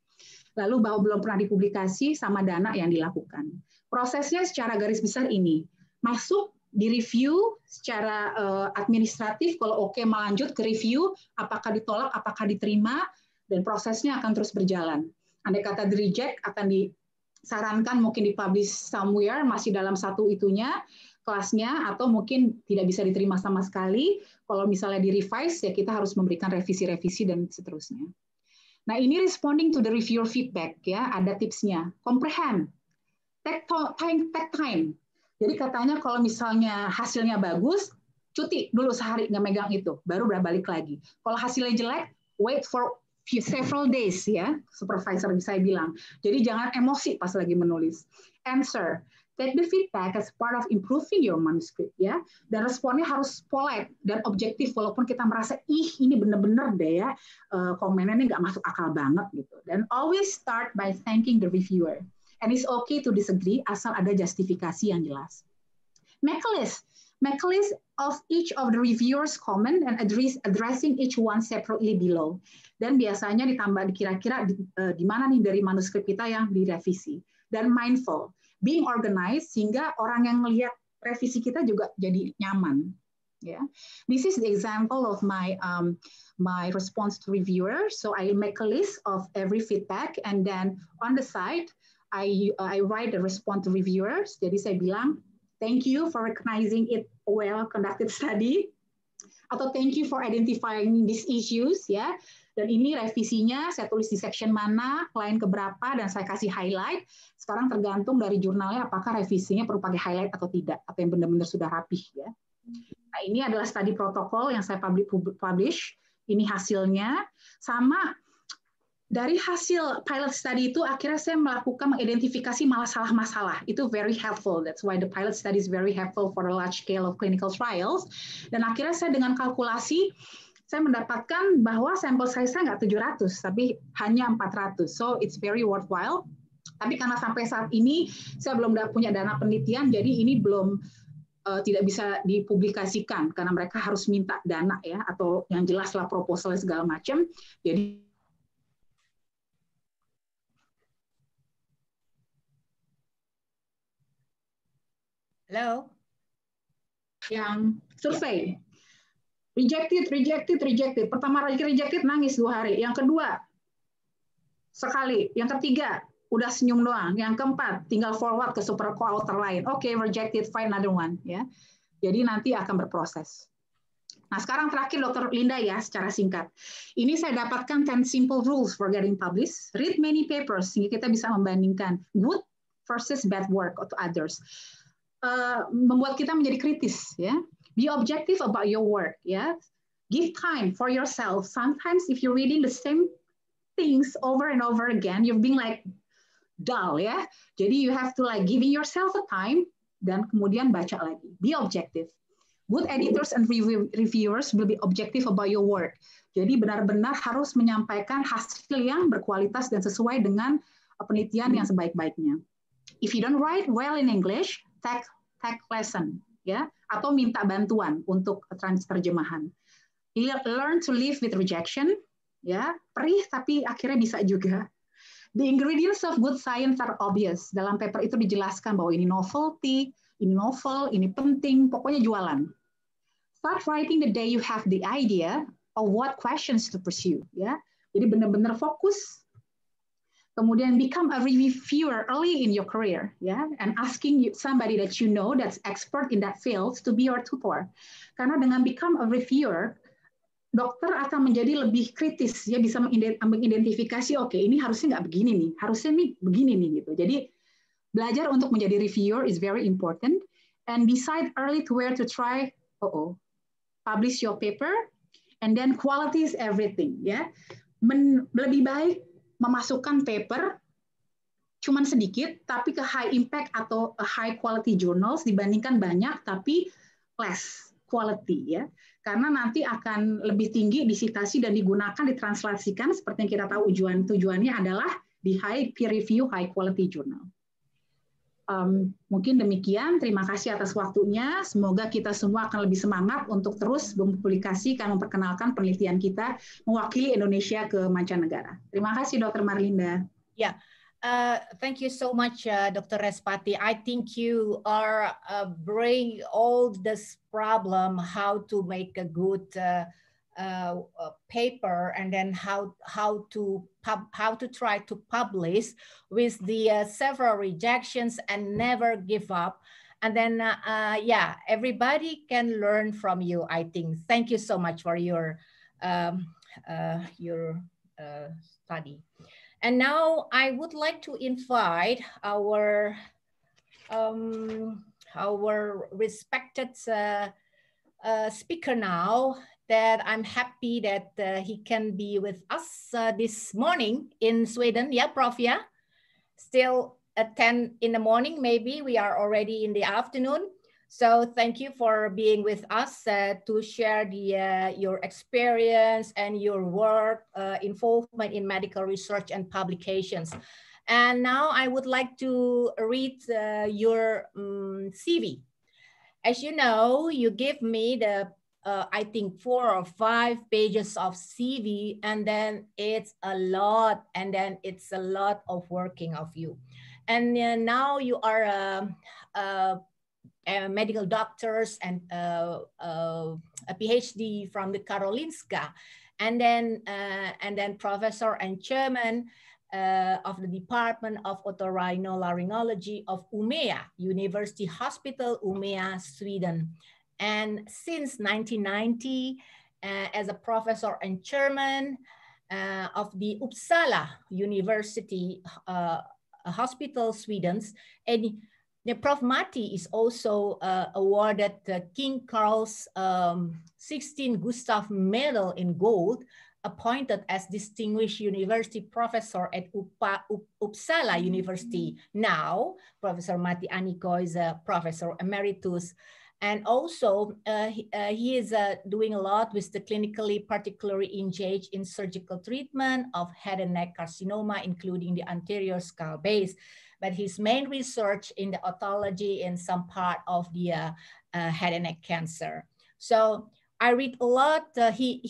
lalu bahwa belum pernah dipublikasi sama dana yang dilakukan. Prosesnya secara garis besar ini, masuk di-review secara administratif, kalau oke melanjut ke review, apakah ditolak, apakah diterima, dan prosesnya akan terus berjalan. Andai kata di-reject, akan disarankan mungkin di-publish somewhere, masih dalam satu itunya, kelasnya, atau mungkin tidak bisa diterima sama sekali. Kalau misalnya di-revise, ya kita harus memberikan revisi-revisi dan seterusnya. Nah, ini responding to the reviewer feedback, ya, ada tipsnya. Comprehend, take time. Jadi katanya kalau misalnya hasilnya bagus, cuti dulu sehari nggak megang itu, baru balik lagi. Kalau hasilnya jelek, wait for several days, ya, supervisor saya bilang. Jadi jangan emosi pas lagi menulis. Answer, take the feedback as part of improving your manuscript, ya. Dan responnya harus polite dan objektif, walaupun kita merasa ini bener-bener deh ya, komennya ini nggak masuk akal banget gitu. Dan always start by thanking the reviewer. And it's okay to disagree asal ada justifikasi yang jelas. Make a list of each of the reviewers' comment and addressing each one separately below. Dan biasanya ditambah kira-kira di mana nih dari manuskrip kita yang direvisi. Dan mindful, being organized sehingga orang yang melihat revisi kita juga jadi nyaman. Yeah. This is the example of my response to reviewers. So I make a list of every feedback, and then on the side I write the response to reviewers. Jadi saya bilang, thank you for recognizing it well conducted study, atau thank you for identifying these issues, ya. Dan ini revisinya saya tulis di section mana, line keberapa, dan saya kasih highlight. Sekarang tergantung dari jurnalnya apakah revisinya perlu pakai highlight atau tidak, atau yang benar-benar sudah rapih, ya. Nah, ini adalah study protokol yang saya publish. Ini hasilnya. Sama dari hasil pilot study itu akhirnya saya melakukan mengidentifikasi masalah-masalah. Itu very helpful. That's why the pilot study is very helpful for a large scale of clinical trials. Dan akhirnya saya dengan kalkulasi saya mendapatkan bahwa sampel size saya nggak 700, tapi hanya 400. So it's very worthwhile. Tapi karena sampai saat ini saya belum punya dana penelitian, jadi ini belum tidak bisa dipublikasikan karena mereka harus minta dana, ya, atau yang jelas lah proposal segala macam. Jadi Halo. Yang survei. Rejected. Pertama lagi rejected, nangis 2 hari. Yang kedua, sekali. Yang ketiga, udah senyum doang. Yang keempat, tinggal forward ke super co-author lain. Oke, rejected, find another one. Ya. Jadi nanti akan berproses. Nah, sekarang terakhir Dr. Linda ya, secara singkat. Ini saya dapatkan 10 simple rules for getting published. Read many papers, sehingga kita bisa membandingkan good versus bad work to others. Membuat kita menjadi kritis, ya. Be objective about your work, ya. Give time for yourself. Sometimes if you're reading the same things over and over again, you're being like dull, ya. Jadi you have to like giving yourself a time dan kemudian baca lagi. Be objective. Good editors and reviewers will be objective about your work. Jadi benar-benar harus menyampaikan hasil yang berkualitas dan sesuai dengan penelitian yang sebaik-baiknya. If you don't write well in English, take lesson, ya. atau minta bantuan untuk terjemahan. Learn to live with rejection, ya, perih tapi akhirnya bisa juga. The ingredients of good science are obvious. Dalam paper itu dijelaskan bahwa ini novelty, ini novel, ini penting, pokoknya jualan. Start writing the day you have the idea of what questions to pursue. Ya, jadi benar-benar fokus. Kemudian become a reviewer early in your career, ya, and asking somebody that you know that's expert in that field to be your tutor. Karena dengan become a reviewer, dokter akan menjadi lebih kritis, ya, bisa mengidentifikasi, oke, ini harusnya nggak begini nih, harusnya nih begini nih gitu. Jadi belajar untuk menjadi reviewer is very important, and decide early to where to try. Publish your paper, and then quality is everything, ya. Lebih baik memasukkan paper cuman sedikit tapi ke high impact atau high quality journals dibandingkan banyak tapi less quality, ya. Karena nanti akan lebih tinggi disitasi dan digunakan, ditranslasikan seperti yang kita tahu tujuannya adalah di high peer review, high quality journal. Mungkin demikian, terima kasih atas waktunya. Semoga kita semua akan lebih semangat untuk terus mempublikasikan, memperkenalkan penelitian kita, mewakili Indonesia ke mancanegara. Terima kasih, Dr. Marlinda. Yeah. Thank you so much, Dr. Respati. I think you are bring all this problem, how to make a good paper, and then how to try to publish with the several rejections and never give up. And then yeah, everybody can learn from you, I think. Thank you so much for your study. And now I would like to invite our respected speaker now, that I'm happy that he can be with us this morning in Sweden. Yeah, Prof, yeah? Still at 10 in the morning, maybe we are already in the afternoon. So thank you for being with us to share your experience and your work involvement in medical research and publications. And now I would like to read your CV. As you know, you give me the I think 4 or 5 pages of CV, and then it's a lot, and then it's a lot of working of you. And now you are medical doctors and a PhD from the Karolinska, and then professor and chairman of the Department of Otorhinolaryngology of Umeå University Hospital, Umeå, Sweden. And since 1990, as a professor and chairman of the Uppsala University Hospital, Sweden, and the Prof. Matti is also awarded the King Carl's 16 Gustav Medal in Gold, appointed as Distinguished University Professor at Uppsala University. Now, Professor Matti Aniko is a Professor Emeritus. And also, he is doing a lot with the clinically particularly engaged in surgical treatment of head and neck carcinoma, including the anterior skull base. But his main research in the otology and some part of the head and neck cancer. So I read a lot. He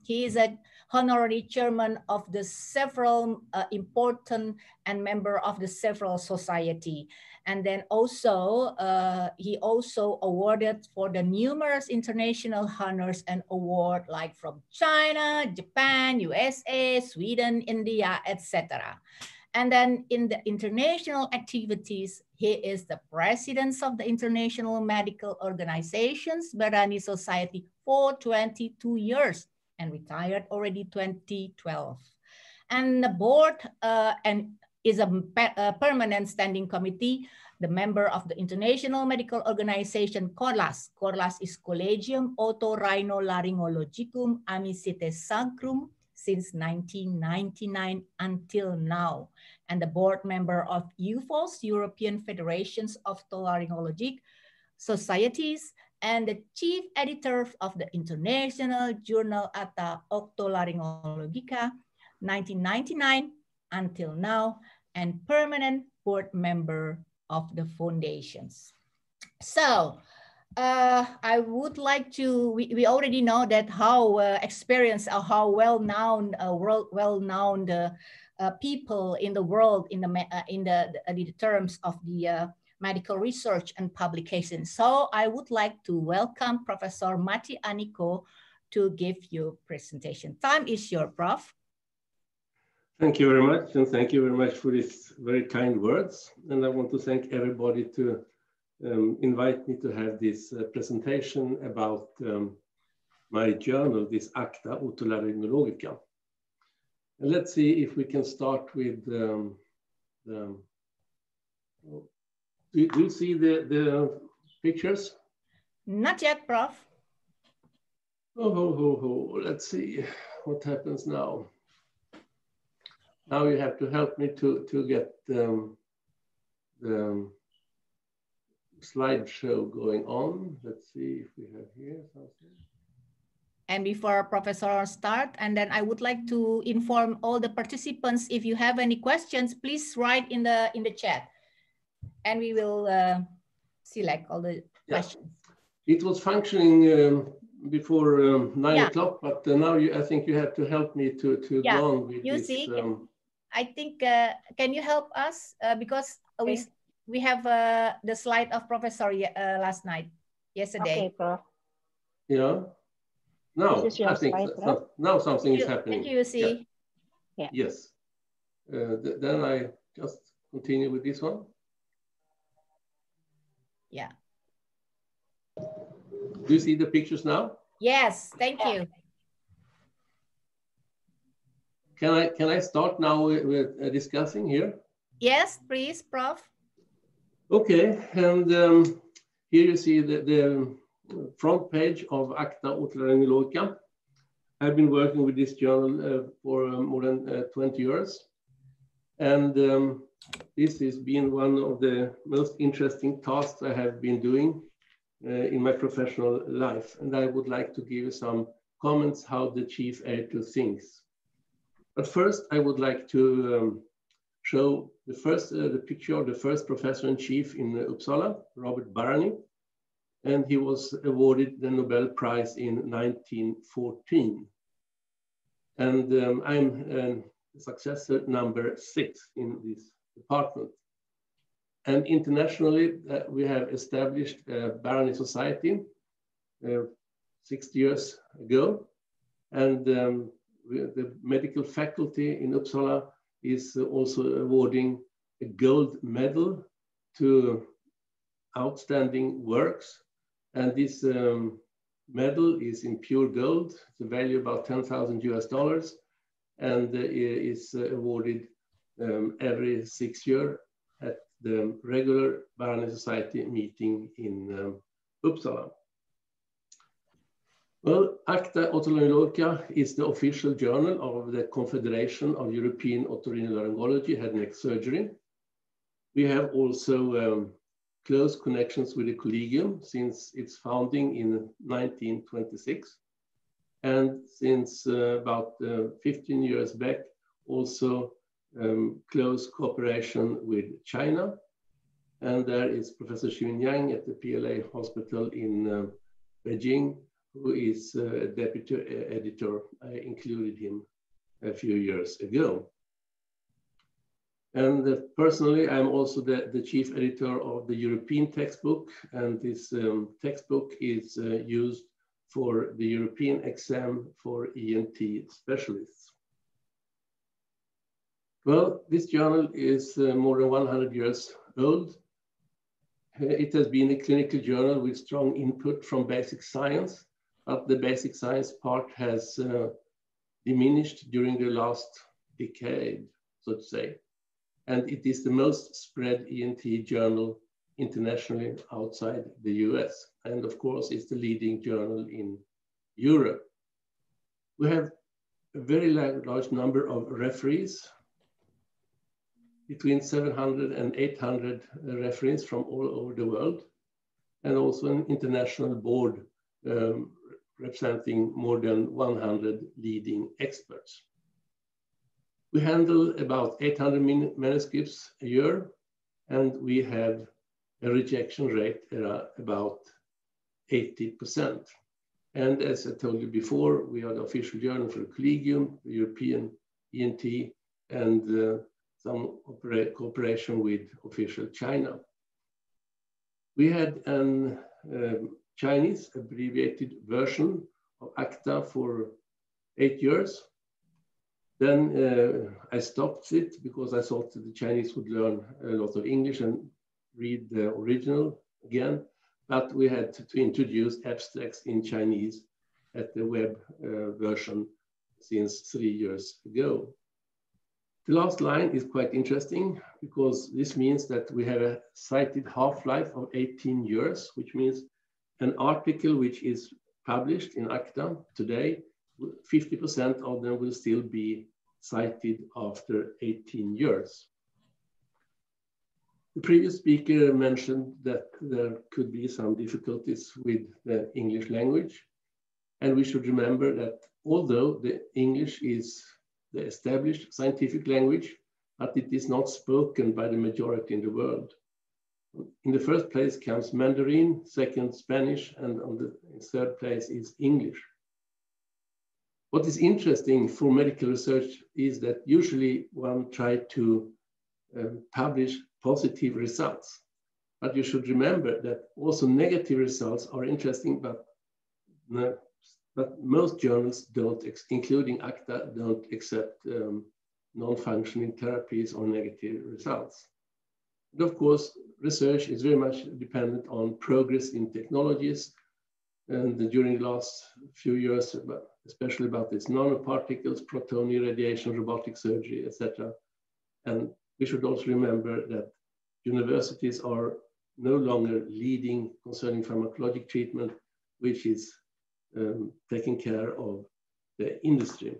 is a honorary chairman of the several important and member of the several society. And then also, he also awarded for the numerous international honors and award like from China, Japan, USA, Sweden, India, etc. And then in the international activities, he is the president of the International Medical Organizations, Barani Society, for 22 years and retired already 2012. And the board and is a permanent standing committee, the member of the International Medical Organization, CORLAS. CORLAS is Collegium Otorhinolaryngologicum Amicitiae Sacrum since 1999 until now. And the board member of EUFOS, European Federations of Otolaryngologic Societies, and the chief editor of the International Journal Otolaryngologica, 1999 until now, and permanent board member of the foundations. So I would like to, we already know that how experienced or how well-known, well-known people in the world in the terms of the medical research and publication. So I would like to welcome Professor Perhati-Aniko to give you presentation. Time is your Prof. Thank you very much, and thank you very much for these very kind words. And I want to thank everybody to invite me to have this presentation about my journal, this Acta Otolaryngologica. And let's see if we can start with do you see the pictures? Not yet, Prof. Let's see what happens now. Now you have to help me to get the slideshow going on. Let's see if we have here something. And before Professor start, and then I would like to inform all the participants, if you have any questions, please write in the chat, and we will select all the questions. It was functioning before 9 o'clock, but now I think you have to help me to go on with this. I think, can you help us? Because we have the slide of Professor yesterday. Okay, Prof. Yeah. No, I think now something is happening. Thank you, see. Yeah. Yes. Then I just continue with this one. Yeah. Do you see the pictures now? Yes, thank you. Can I start now with discussing here? Yes, please, Prof. Okay, and here you see the front page of Acta Otolaryngologica. I've been working with this journal for more than 20 years. And this has been one of the most interesting tasks I have been doing in my professional life. And I would like to give you some comments how the chief editor thinks. But first, I would like to show the picture of the first professor-in-chief in Uppsala, Robert Barany. And he was awarded the Nobel Prize in 1914. And I'm successor number 6 in this department. And internationally, we have established a Barany Society 60 years ago. And the medical faculty in Uppsala is also awarding a gold medal to outstanding works. And this medal is in pure gold. It's a value about $10,000 US, and is awarded every 6 years at the regular Barany Society meeting in Uppsala. Well, Acta Otolaryngologica is the official journal of the Confederation of European Otorhinolaryngology, head and neck surgery. We have also close connections with the Collegium since its founding in 1926. And since about 15 years back, also close cooperation with China. And there is Professor Xun Yang at the PLA hospital in Beijing, who is a deputy editor. I included him a few years ago. And personally, I'm also the chief editor of the European textbook, and this textbook is used for the European exam for ENT specialists. Well, this journal is more than 100 years old. It has been a clinical journal with strong input from basic science, but the basic science part has diminished during the last decade, so to say. And it is the most spread ENT journal internationally outside the US. And of course, it's the leading journal in Europe. We have a very large number of referees, between 700 and 800 referees from all over the world, and also an international board representing more than 100 leading experts. We handle about 800 manuscripts a year, and we have a rejection rate about 80%. And as I told you before, we are the official journal for the Collegium, the European ENT, and some cooperation with official China. We had an Chinese abbreviated version of ACTA for 8 years. Then I stopped it because I thought that the Chinese would learn a lot of English and read the original again. But we had to introduce abstracts in Chinese at the web version since 3 years ago. The last line is quite interesting because this means that we have a cited half-life of 18 years, which means an article which is published in ACTA today, 50% of them will still be cited after 18 years. The previous speaker mentioned that there could be some difficulties with the English language. And we should remember that although the English is the established scientific language, but it is not spoken by the majority in the world. In the first place comes Mandarin, second Spanish, and on the third place is English. What is interesting for medical research is that usually one tries to publish positive results. But you should remember that also negative results are interesting, but most journals don't, including ACTA, don't accept non-functioning therapies or negative results. And of course, research is very much dependent on progress in technologies. And during the last few years, especially about these nanoparticles, proton irradiation, robotic surgery, etc. And we should also remember that universities are no longer leading concerning pharmacologic treatment, which is taking care of the industry.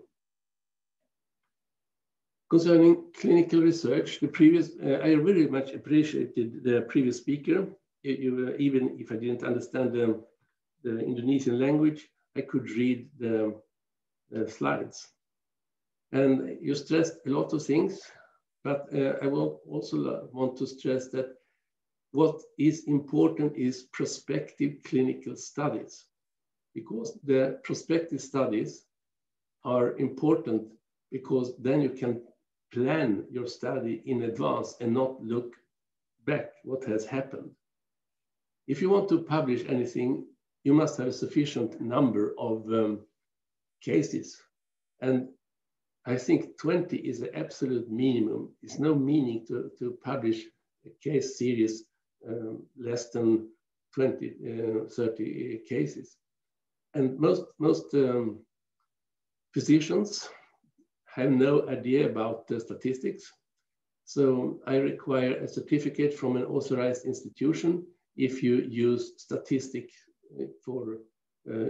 Concerning clinical research, I very much appreciated the previous speaker. Even if I didn't understand the Indonesian language, I could read the slides. And you stressed a lot of things, but I will also want to stress that what is important is prospective clinical studies, because the prospective studies are important because then you can plan your study in advance and not look back what has happened. If you want to publish anything, you must have a sufficient number of cases. And I think 20 is the absolute minimum. It's no meaning to publish a case series less than 20, 30 cases. And most physicians have no idea about the statistics. So I require a certificate from an authorized institution if you use statistics for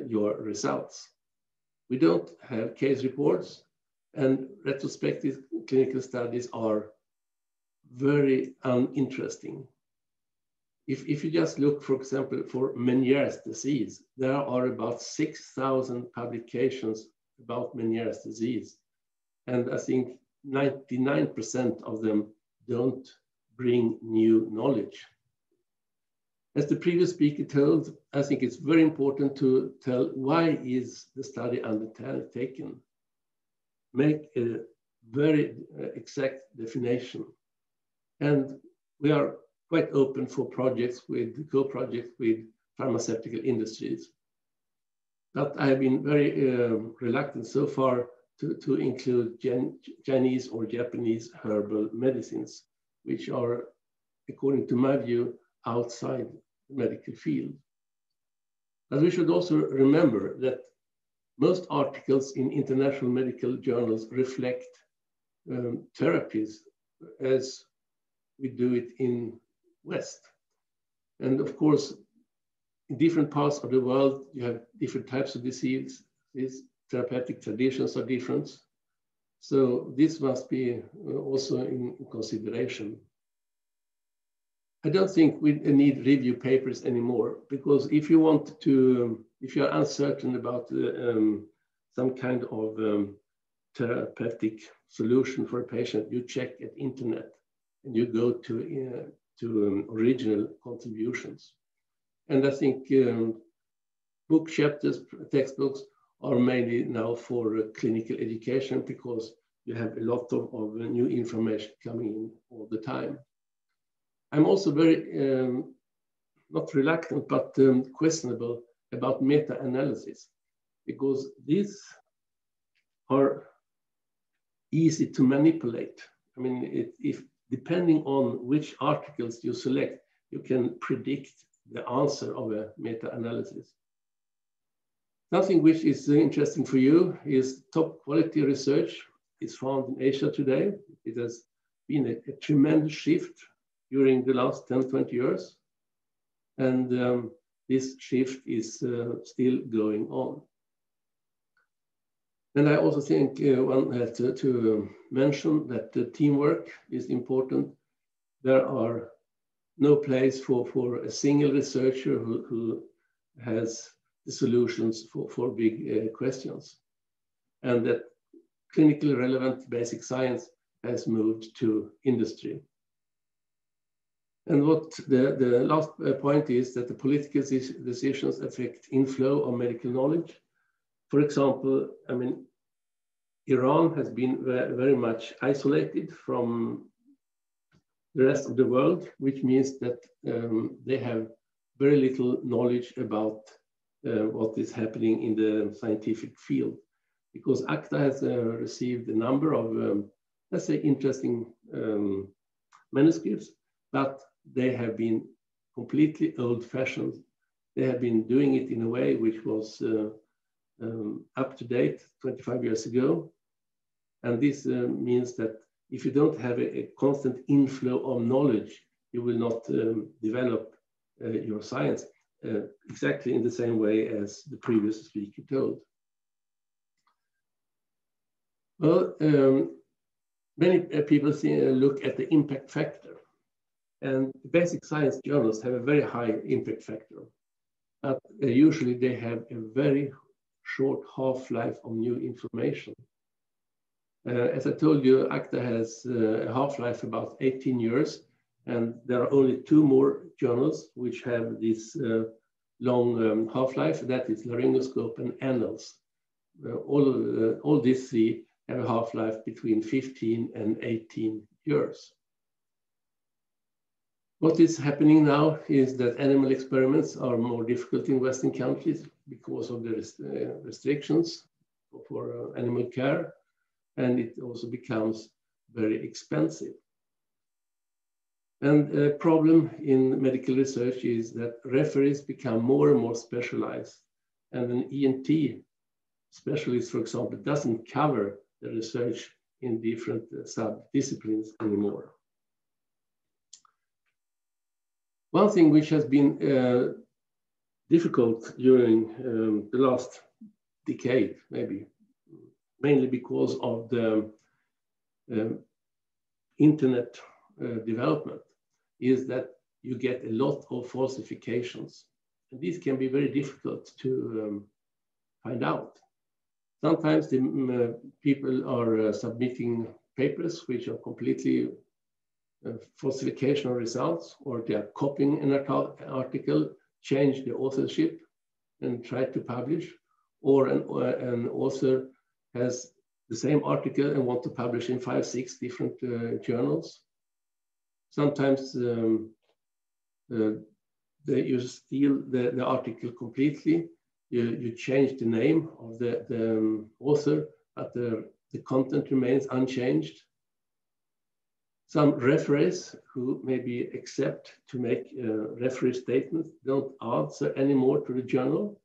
your results. We don't have case reports, and retrospective clinical studies are very uninteresting. If you just look, for example, for Meniere's disease, there are about 6,000 publications about Meniere's disease. And I think 99% of them don't bring new knowledge. As the previous speaker told, I think it's very important to tell why is the study undertaken. Make a very exact definition. And we are quite open for projects with co-projects with pharmaceutical industries. But I have been very reluctant so far to include Chinese or Japanese herbal medicines, which are, according to my view, outside the medical field. But we should also remember that most articles in international medical journals reflect therapies as we do it in West. And of course, in different parts of the world, you have different types of disease. These therapeutic traditions are different. So this must be also in consideration. I don't think we need review papers anymore, because if you want to, if you're uncertain about some kind of therapeutic solution for a patient, you check at internet and you go to to original contributions. And I think book chapters, textbooks are mainly now for clinical education because you have a lot of new information coming in all the time. I'm also very, not reluctant, but questionable about meta-analysis, because these are easy to manipulate. I mean, if depending on which articles you select, you can predict the answer of a meta-analysis. Something which is interesting for you is top quality research is found in Asia today. It has been a tremendous shift during the last 10, 20 years. And this shift is still going on. And I also think one has to mention that the teamwork is important. There are no place for a single researcher who has the solutions for big questions. And that clinically relevant basic science has moved to industry. And what the last point is that the political decisions affect inflow of medical knowledge. For example, I mean, Iran has been very much isolated from the rest of the world, which means that they have very little knowledge about what is happening in the scientific field. Because ACTA has received a number of, let's say, interesting manuscripts, but they have been completely old-fashioned. They have been doing it in a way which was up to date 25 years ago. And this means that if you don't have a constant inflow of knowledge, you will not develop your science exactly in the same way as the previous speaker told. Well, many people look at the impact factor. And basic science journals have a very high impact factor. But usually they have a very short half-life of new information. As I told you, ACTA has a half-life about 18 years, and there are only 2 more journals which have this long half-life. That is Laryngoscope and Annals. All these 3 have a half-life between 15 and 18 years. What is happening now is that animal experiments are more difficult in Western countries because of the restrictions for animal care, and it also becomes very expensive. And a problem in medical research is that referees become more and more specialized, and an ENT specialist, for example, doesn't cover the research in different sub-disciplines anymore. One thing which has been difficult during the last decade, maybe, mainly because of the internet development, is that you get a lot of falsifications. And these can be very difficult to find out. Sometimes the people are submitting papers which are completely falsification of results, or they are copying an article, change the authorship and try to publish, or an author has the same article and want to publish in 5, 6 different journals. Sometimes you steal the article completely. You change the name of the author, but the content remains unchanged. Some referees who maybe accept to make referee statements don't answer anymore to the journal,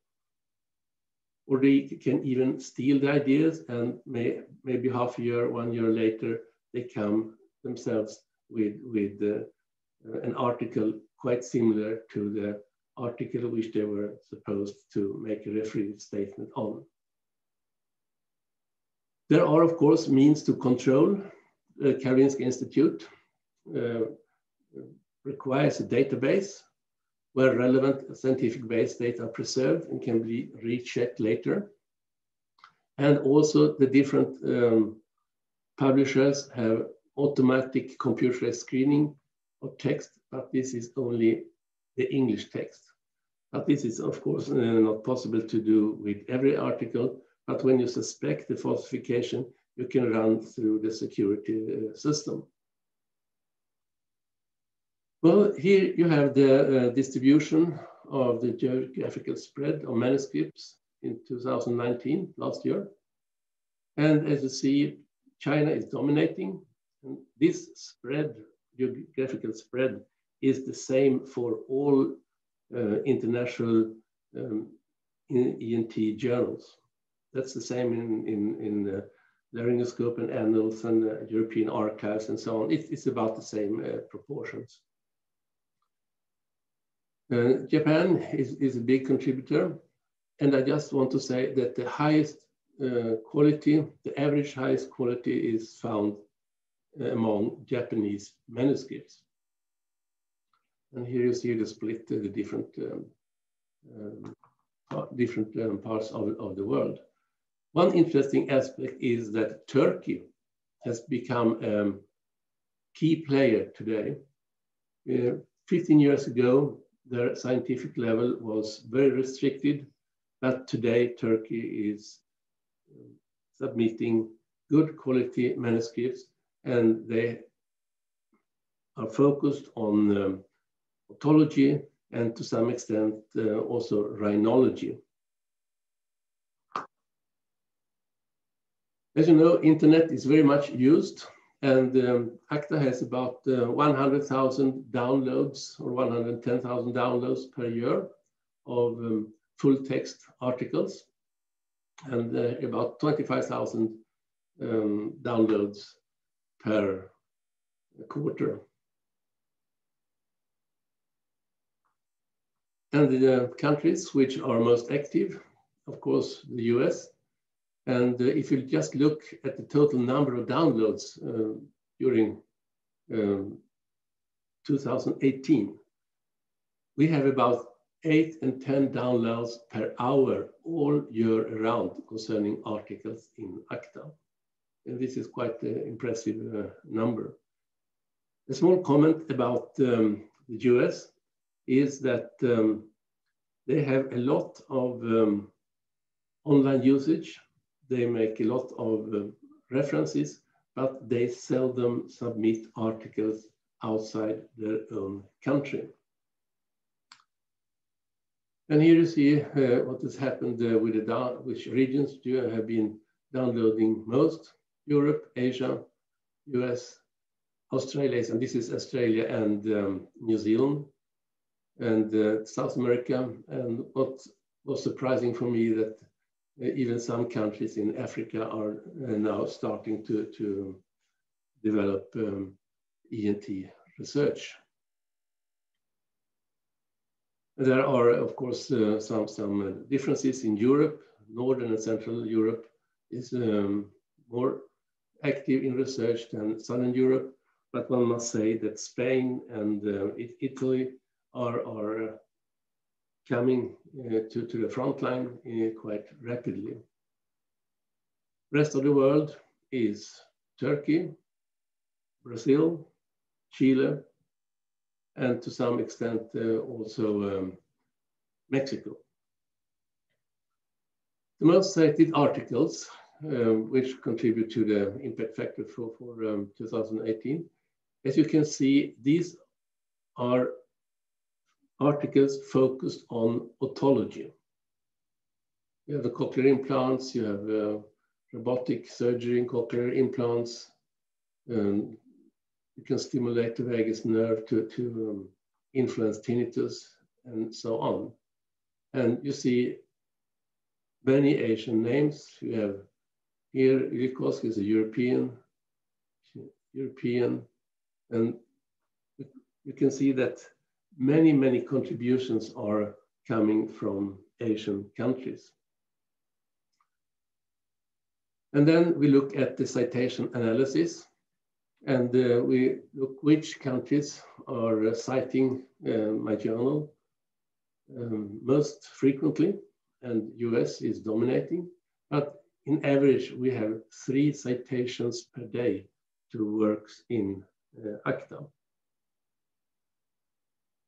or they can even steal the ideas, and maybe half a year, 1 year later, they come themselves with an article quite similar to the article which they were supposed to make a referee statement on. There are, of course, means to control. Karolinska Institute requires a database where relevant scientific-based data are preserved and can be rechecked later. And also the different publishers have automatic computerized screening of text, but this is only the English text. But this is, of course, not possible to do with every article, but when you suspect the falsification, you can run through the security system. Well, here you have the distribution of the geographical spread of manuscripts in 2019, last year. And as you see, China is dominating. And this spread, geographical spread, is the same for all international ENT journals. That's the same in Laryngoscope and Annals and European archives and so on. It's about the same proportions. Japan is a big contributor, and I just want to say that the highest quality, the average highest quality is found among Japanese manuscripts. And here you see the split, the different parts of the world. One interesting aspect is that Turkey has become a key player today. 15 years ago, their scientific level was very restricted, but today Turkey is submitting good quality manuscripts, and they are focused on otology and to some extent also rhinology. As you know, internet is very much used, and ACTA has about 100,000 downloads or 110,000 downloads per year of full text articles, and about 25,000 downloads per quarter. And the countries which are most active, of course, the US. And if you just look at the total number of downloads during 2018, we have about 8 and 10 downloads per hour all year round concerning articles in ACTA. And this is quite an impressive number. A small comment about the US is that they have a lot of online usage. They make a lot of references, but they seldom submit articles outside their own country. And here you see what has happened with which regions have been downloading most: Europe, Asia, US, Australia, and this is Australia and New Zealand, and South America. And what was surprising for me that even some countries in Africa are now starting to develop ENT research. There are, of course, some differences in Europe. Northern and Central Europe is more active in research than Southern Europe, but one must say that Spain and Italy are coming to the front line quite rapidly. Rest of the world is Turkey, Brazil, Chile, and to some extent also Mexico. The most cited articles which contribute to the impact factor for 2018, as you can see, these are articles focused on otology. You have the cochlear implants, you have robotic surgery in cochlear implants. You can stimulate the vagus nerve to influence tinnitus and so on. And you see many Asian names. You have here, Ilikosk is a European, and you can see that many contributions are coming from Asian countries. And then we look at the citation analysis, and we look which countries are citing my journal most frequently, and US is dominating, but in average we have 3 citations per day to works in ACTA.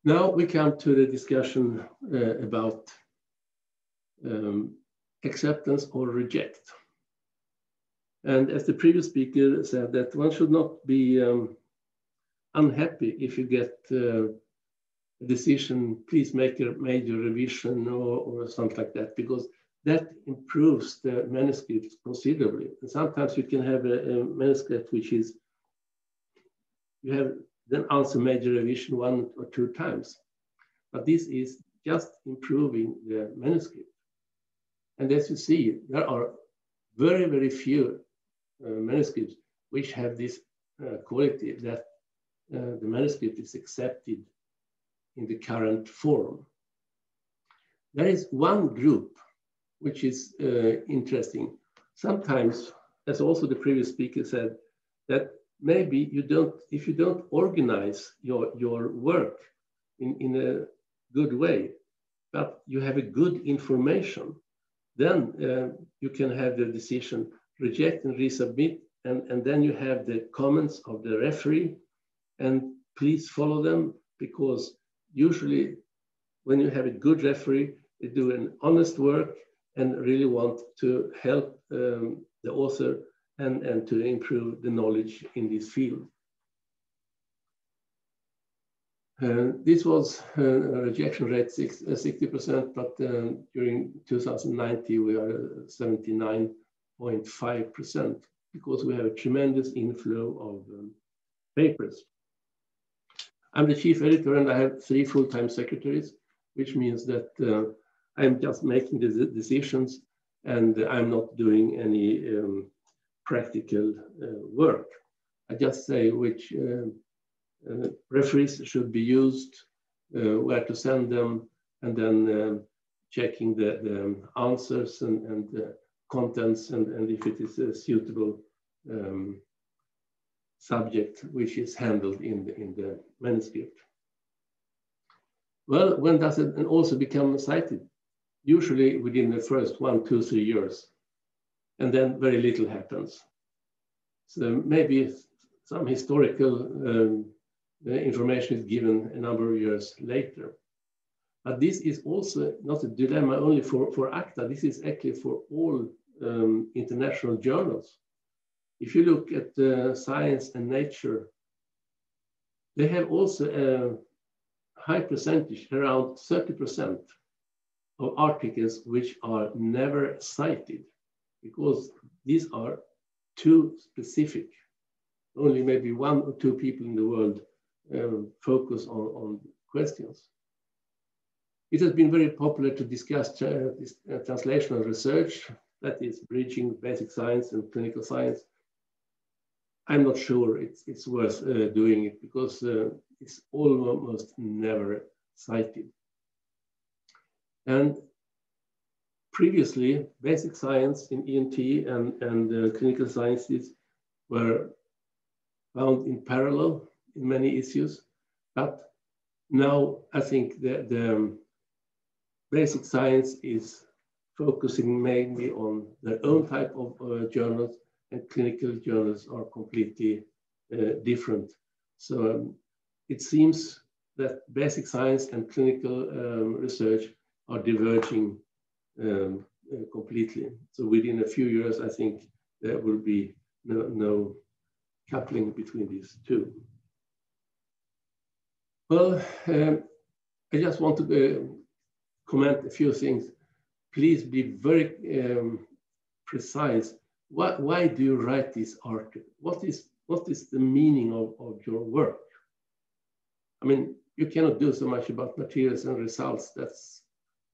Now we come to the discussion about acceptance or reject. And as the previous speaker said, that one should not be unhappy if you get a decision, please make a major revision or something like that, because that improves the manuscript considerably. And sometimes you can have a manuscript which is, you have then answer major revision 1 or 2 times. But this is just improving the manuscript. And as you see, there are very, very few manuscripts which have this quality that the manuscript is accepted in the current form. There is one group which is interesting. Sometimes, as also the previous speaker said, that maybe you don't, if you don't organize your work in a good way, but you have a good information, then you can have the decision reject and resubmit, and then you have the comments of the referee, and please follow them, because usually when you have a good referee, they do an honest work and really want to help the author and to improve the knowledge in this field. This was a rejection rate 60%, but during 2019 we are 79.5% because we have a tremendous inflow of papers. I'm the chief editor and I have 3 full-time secretaries, which means that I'm just making the decisions and I'm not doing any practical work. I just say which referees should be used, where to send them, and then checking the answers and the contents, and if it is a suitable subject which is handled in the manuscript. Well, when does it also become cited? Usually within the first 1, 2, 3 years, and then very little happens. So maybe some historical information is given a number of years later. But this is also not a dilemma only for ACTA, this is actually for all international journals. If you look at Science and Nature, they have also a high percentage, around 30% of articles which are never cited, because these are too specific. Only maybe 1 or 2 people in the world focus on questions. It has been very popular to discuss this translational research, that is bridging basic science and clinical science. I'm not sure it's worth doing it because it's almost never cited. And previously, basic science in ENT and clinical sciences were found in parallel in many issues, but now I think the basic science is focusing mainly on their own type of journals, and clinical journals are completely different. So it seems that basic science and clinical research are diverging completely. So within a few years, I think there will be no coupling between these two. Well, I just want to comment a few things. Please be very precise. Why do you write this article? What is the meaning of your work? I mean, you cannot do so much about materials and results. That's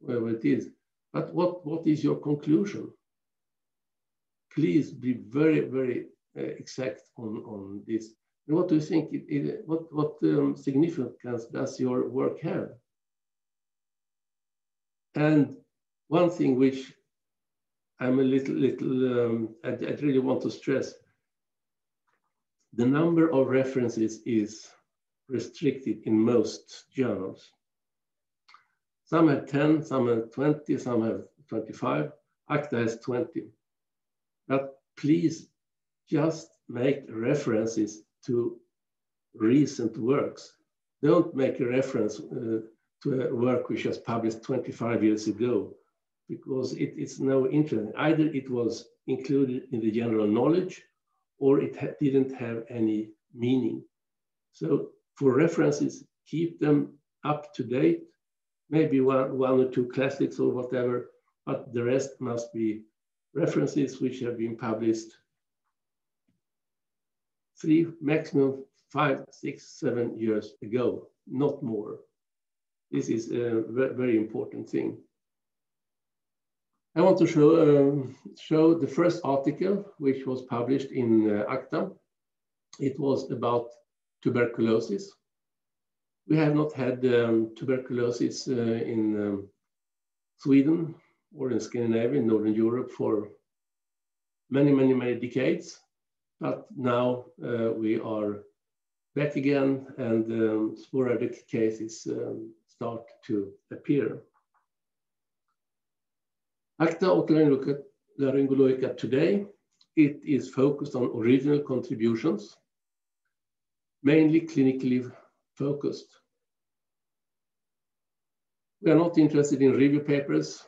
where it is. But what is your conclusion? Please be very, very exact on this. And what do you think? What significance does your work have? And one thing which I'm a little I really want to stress, the number of references is restricted in most journals. Some have 10, some have 20, some have 25. ACTA has 20. But please just make references to recent works. don't make a reference to a work which was published 25 years ago, because it is no interest. Either it was included in the general knowledge, or it didn't have any meaning. So for references, keep them up to date, maybe one or two classics or whatever, but the rest must be references which have been published 3, maximum 5, 6, 7 years ago, not more. This is a very important thing. I want to show the first article, which was published in ACTA. It was about tuberculosis. We have not had tuberculosis in Sweden or in Scandinavia, in Northern Europe, for many decades. But now we are back again, and sporadic cases start to appear. ACTA Otolaryngologica today, it is focused on original contributions, mainly clinically focused. We are not interested in review papers.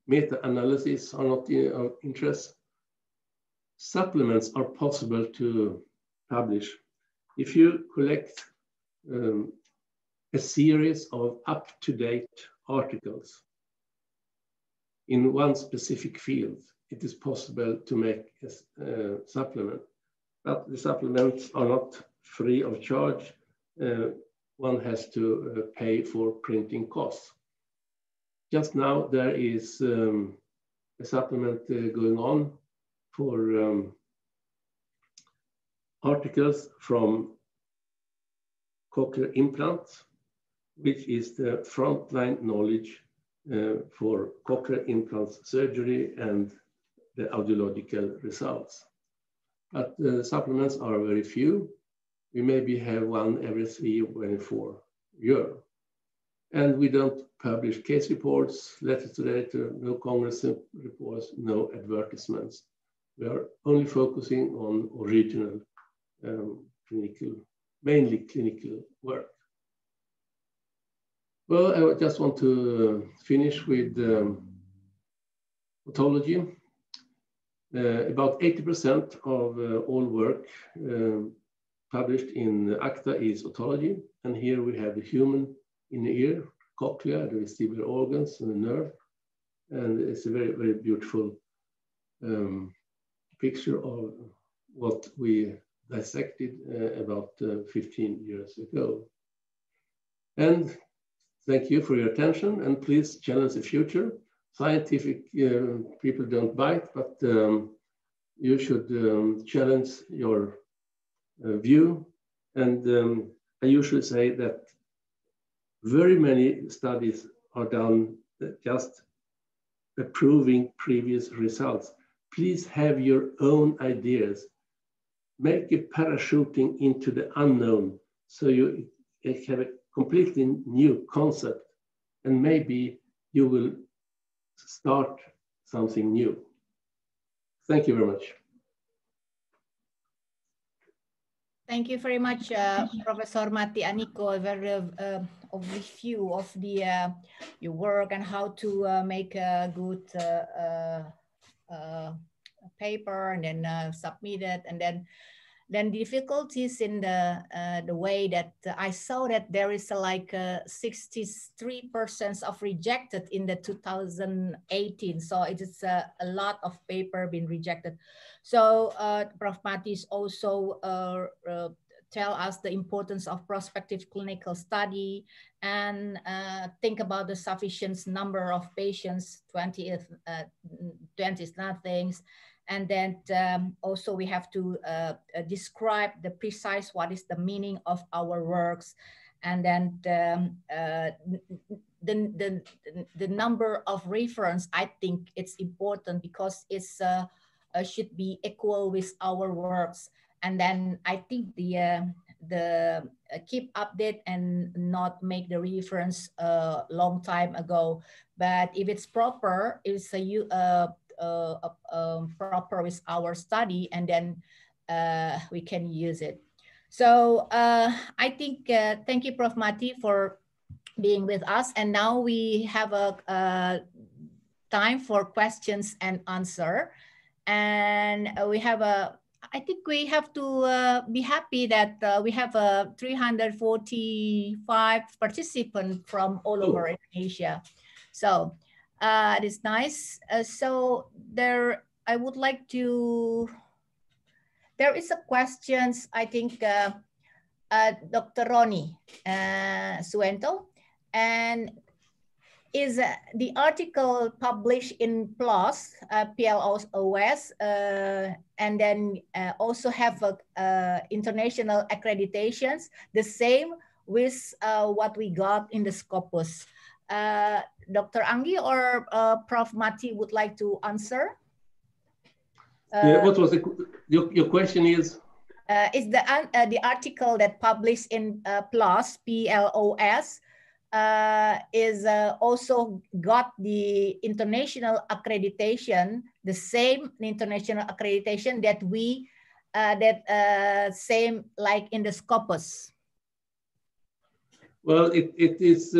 Meta-analysis are not of interest. Supplements are possible to publish. If you collect a series of up-to-date articles in one specific field, it is possible to make a supplement. But the supplements are not free of charge. One has to pay for printing costs. Just now there is a supplement going on for articles from cochlear implants, which is the frontline knowledge for cochlear implants surgery and the audiological results. But the supplements are very few. We maybe have one every 3 or 4 years. And we don't publish case reports, letters to the editor, no congress reports, no advertisements. We are only focusing on original mainly clinical work. Well, I just want to finish with otology. About 80% of all work published in ACTA is otology. And here we have the human inner ear, cochlea, the vestibular organs, and the nerve. And it's a very beautiful picture of what we dissected about 15 years ago. And thank you for your attention, and please challenge the future. Scientific people don't bite, but you should challenge your view. And I usually say that very many studies are done just approving previous results. Please have your own ideas. Make a parachuting into the unknown so you have a completely new concept, and maybe you will start something new. Thank you very much. Thank you very much, Professor Matti Aniko, a very overview of the your work and how to make a good paper and then submit it, and then difficulties in the way that I saw that there is like 63% of rejected in the 2018. So it is a lot of paper being rejected. So Prof. Matti is also tell us the importance of prospective clinical study and think about the sufficient number of patients, 20 is nothing. And then also we have to describe the precise what is the meaning of our works, and then the number of reference. I think it's important because it's should be equal with our works. And then I think the keep update and not make the reference a long time ago, but if it's proper, it's a proper with our study, and then we can use it. So I think, thank you, Prof. Mati, for being with us. And now we have a time for questions and answer. And we have I think we have to be happy that we have 345 participants from all over Indonesia. So it is nice. So I would like to, there is a questions, I think, Dr. Ronnie Suento, and is the article published in PLOS, PLOS, and then also have international accreditations, the same with what we got in the Scopus. Dr. Anggi or Prof. Mati would like to answer? What was your question is? Is the article that published in PLOS, PLOS, is also got the international accreditation, the same international accreditation that we, same like in the Scopus? Well, it is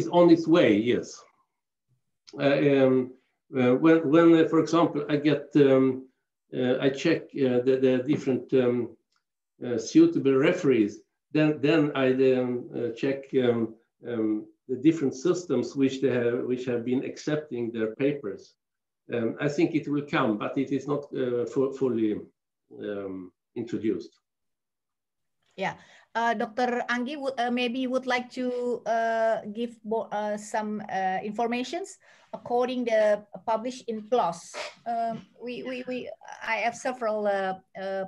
on its way, yes. When for example, I get, I check the different suitable referees, then I check the different systems which have been accepting their papers. I think it will come, but it is not fully introduced. Yeah. Dr. Anggi, maybe would like to give some informations according to published in PLOS. I have several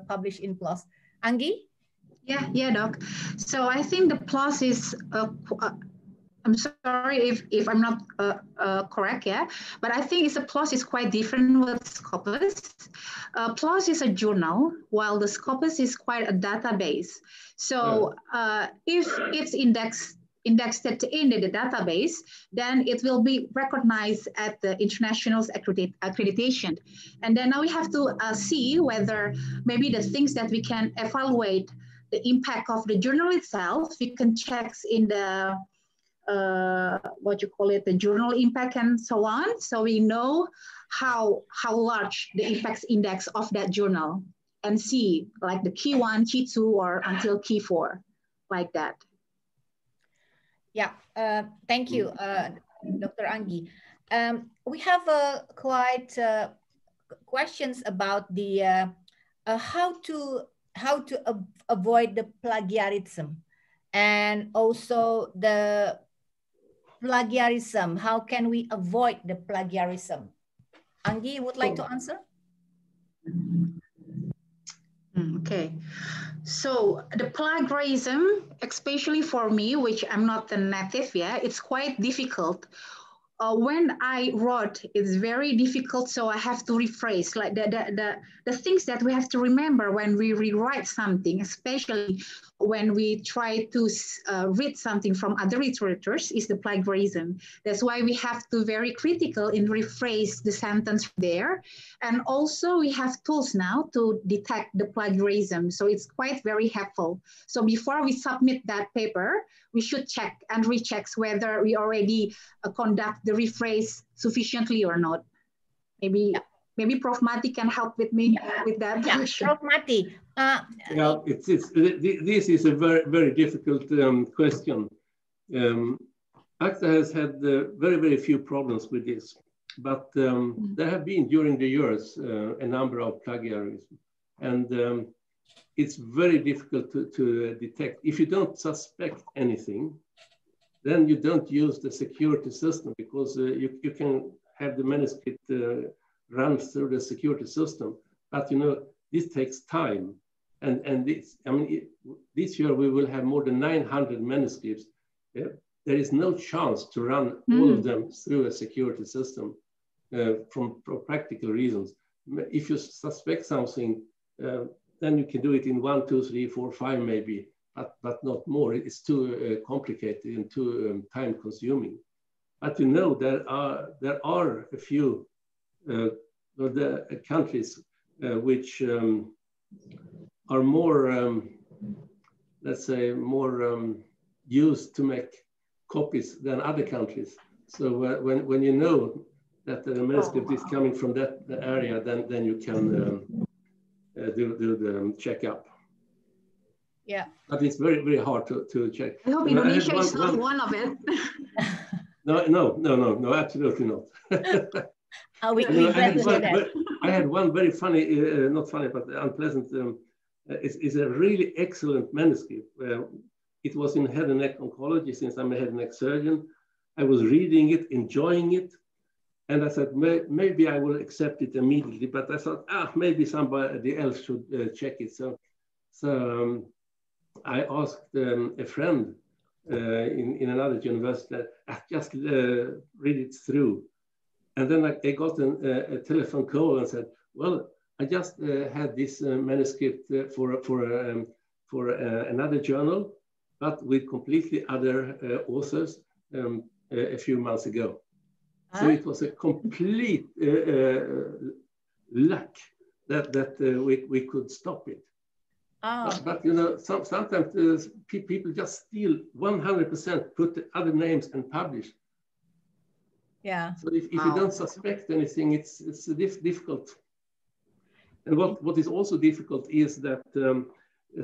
published in PLOS. Anggi? Yeah, Doc. So I think the PLOS is, I'm sorry if I'm not correct, yeah, but I think PLOS is quite different with Scopus. PLOS is a journal, while the Scopus is quite a database. So if it's indexed in the database, then it will be recognized at the international accreditation. And then now we have to see whether maybe the things that we can evaluate the impact of the journal itself, we can check in the the journal impact and so on. So we know how large the impacts index of that journal, and see like the key 1, key 2, or until key 4, like that. Yeah, thank you, Dr. Anggi. We have quite questions about the how to avoid the plagiarism, and also the plagiarism. How can we avoid the plagiarism? Anggi would like to answer? Okay. So the plagiarism, especially for me, which I'm not a native, it's quite difficult. When I wrote, it's very difficult, so I have to rephrase, like the things that we have to remember when we rewrite something, especially when we try to read something from other literatures, is the plagiarism. That's why we have to very critical in rephrase the sentence there. And also we have tools now to detect the plagiarism. So it's quite very helpful. So before we submit that paper, we should check and recheck whether we already conduct the rephrase sufficiently or not. Maybe Prof. Mati can help with me with that. Yeah, Prof. Mati. This is a very, very difficult question. ACTA has had very, very few problems with this, but there have been during the years a number of plagiarism, and it's very difficult to detect. If you don't suspect anything, then you don't use the security system, because you can have the manuscript run through the security system. But this takes time. And this, I mean, this year we will have more than 900 manuscripts. Yeah? There is no chance to run all of them through a security system for practical reasons. If you suspect something, then you can do it in 1, 2, 3, 4, 5 maybe, but not more. It's too complicated and too time consuming. But there are a few the countries which are more let's say, more used to make copies than other countries. So when you know that the manuscript is coming from that area, then you can do the checkup. Yeah. But it's very, very hard to check. I hope Indonesia is not one of it. No, absolutely not. I had one very funny, not funny, but unpleasant, it's a really excellent manuscript. It was in head and neck oncology, since I'm a head and neck surgeon. I was reading it, enjoying it. And I said, maybe I will accept it immediately, but I thought, maybe somebody else should check it. So I asked a friend in another university, just read it through. And then I got a telephone call and said, well, I just had this manuscript for another journal, but with completely other authors a few months ago. So it was a complete luck that we could stop it. But you know, sometimes people just steal 100%, put the other names and publish. Yeah. So if you don't suspect anything, it's difficult. And what is also difficult is that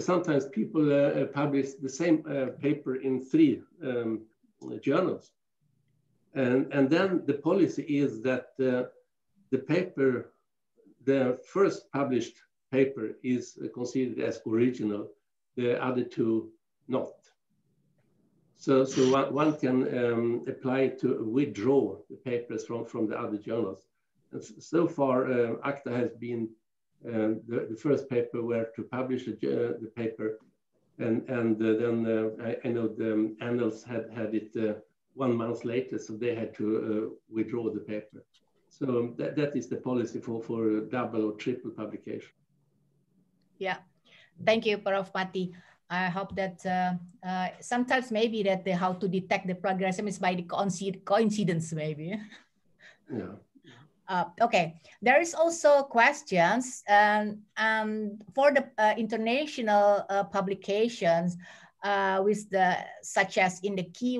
sometimes people publish the same paper in 3 journals. And then the policy is that the paper, the first published paper is considered as original, the other 2 not. So one can apply to withdraw the papers from the other journals. And so far, ACTA has been the first paper where to publish the paper, and then I know the annals had it 1 month later, so they had to withdraw the paper. So that is the policy for double or triple publication. Yeah, thank you, Prof. Pati. I hope that sometimes maybe that how to detect the progression is by the coincidence, maybe. Yeah. Okay, there is also questions for the international publications with such as in the key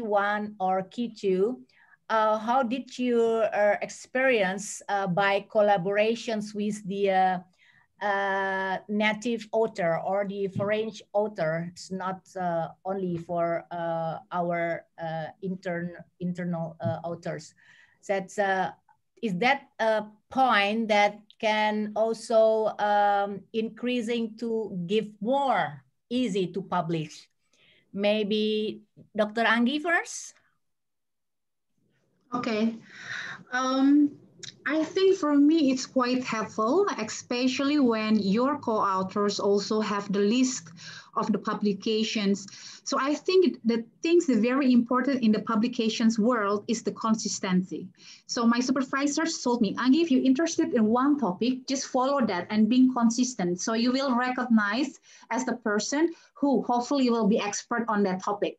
1 or key 2. How did you experience by collaborations with the native author or the foreign author? It's not only for our internal authors. That's is that a point that can also increasing to give more easy to publish? Maybe Dr. Anggi first. Okay. I think for me, it's quite helpful, especially when your co-authors also have the list of the publications. So I think the things that are very important in the publications world is the consistency. So my supervisors told me, Anggi, if you're interested in one topic, just follow that and being consistent. So you will recognize as the person who hopefully will be expert on that topic.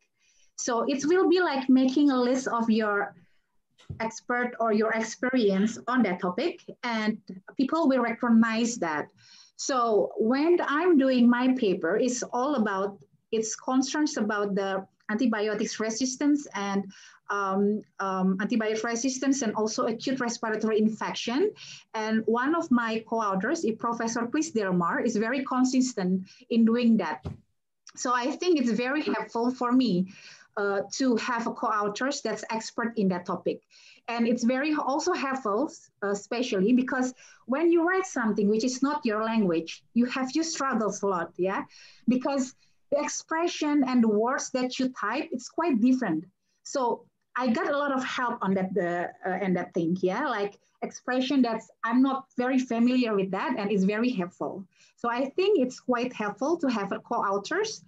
So it will be like making a list of your expert or your experience on that topic, and people will recognize that. So when I'm doing my paper, it's all about, it's concerns about the antibiotics resistance and antibiotic resistance and also acute respiratory infection. And one of my co-authors, Professor Chris Delmar, is very consistent in doing that. So I think it's very helpful for me to have a co-authors that's expert in that topic. And it's very also helpful, especially because when you write something which is not your language, you struggles a lot, yeah? Because the expression and the words that you type, it's quite different. So I got a lot of help on that and that thing, yeah? Like expression that's, I'm not very familiar with that, and it's very helpful. So I think it's quite helpful to have a co-authors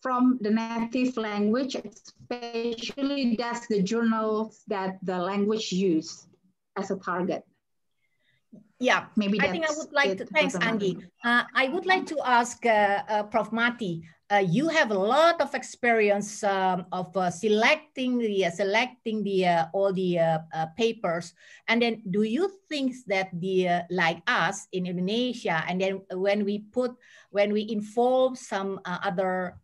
from the native language, especially that's the journals that the language use as a target. Yeah, maybe I think I would like to, thanks Anggi. I would like to ask Prof. Mati, you have a lot of experience of selecting the all the papers, and then do you think that the like us in Indonesia, and then when we involve some other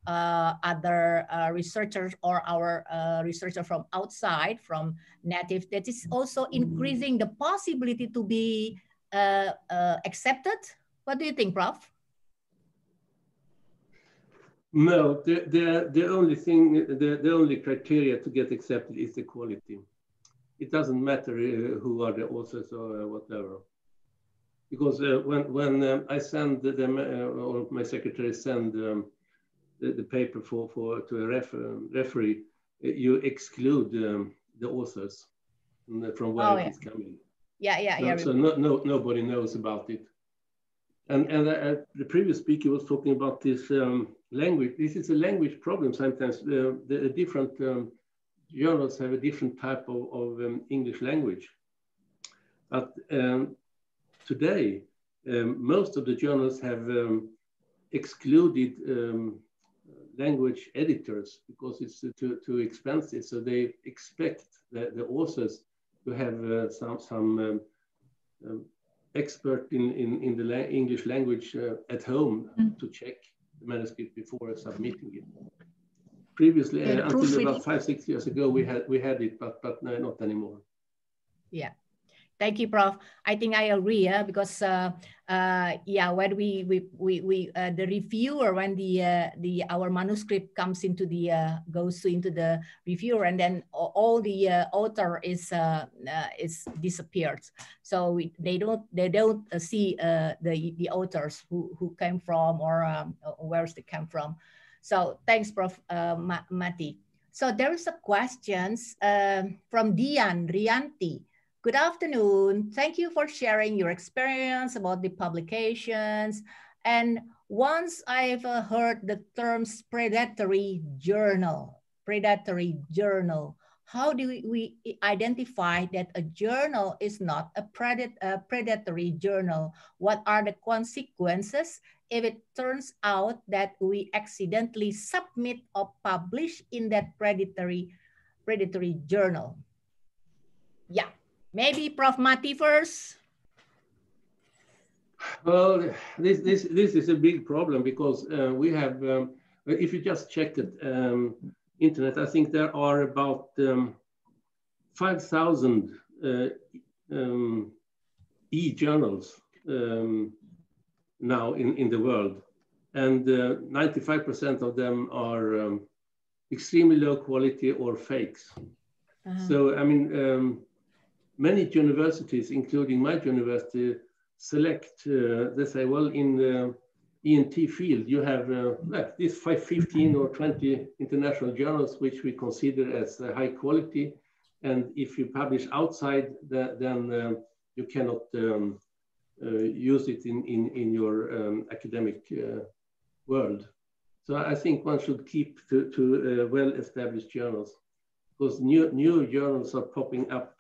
researchers or our researcher from outside, from native, that is also increasing the possibility to be accepted? What do you think, Prof? No, the only thing, the only criteria to get accepted is the quality. It doesn't matter who are the authors or whatever. Because when I send them, or my secretary send the paper to a referee, you exclude the authors from where it is coming. Yeah. So nobody knows about it. And the previous speaker was talking about this language. This is a language problem sometimes. The different journals have a different type of English language. But today, most of the journals have excluded language editors because it's too expensive. So they expect the authors to have some expert in the English language at home to check the manuscript before submitting it. Previously, until about 5-6 years ago, we had it, but not anymore. Yeah. Thank you, Prof. I think I agree, because yeah, when the reviewer, when our manuscript comes into goes into the reviewer, and then all the author is disappeared. So they don't see the authors who came from, or where's they come from. So thanks, Prof. Mati. So there is a questions from Dian Rianti. Good afternoon. Thank you for sharing your experience about the publications. And once I've heard the terms predatory journal, how do we identify that a journal is not a predatory journal? What are the consequences if it turns out that we accidentally submit or publish in that predatory journal? Yeah. Maybe Prof. Mati first. Well, this is a big problem because we have, if you just check the internet, I think there are about 5,000 e-journals now in the world, and 95% of them are extremely low quality or fakes. So, I mean, many universities, including my university, select, they say, well, in the ENT field, you have these 15 or 20 international journals, which we consider as high quality. And if you publish outside, then you cannot use it in your academic world. So I think one should keep to well-established journals, because new journals are popping up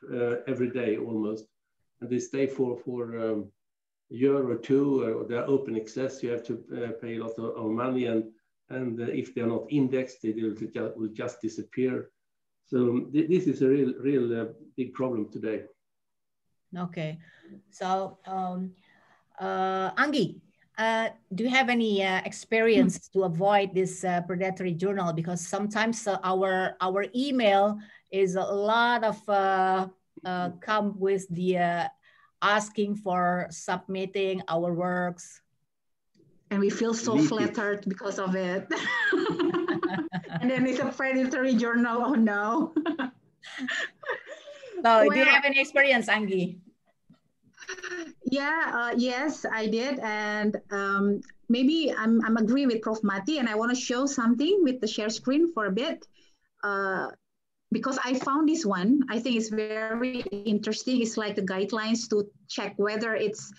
every day almost, and they stay for a year or two. They're open access. You have to pay a lot of money, and if they're not indexed, they will just disappear. So this is a real big problem today. Okay, so Anggi, do you have any experience to avoid this predatory journal? Because sometimes our email is a lot of come with the asking for submitting our works, and we feel so flattered because of it. And then it's a predatory journal. Oh no. So well, do you have any experience, Anggi? Yeah, yes, I did. And maybe I'm agree with Prof. Mati, and I want to show something with the share screen for a bit. Because I found this one, I think it's very interesting. It's like the guidelines to check whether it's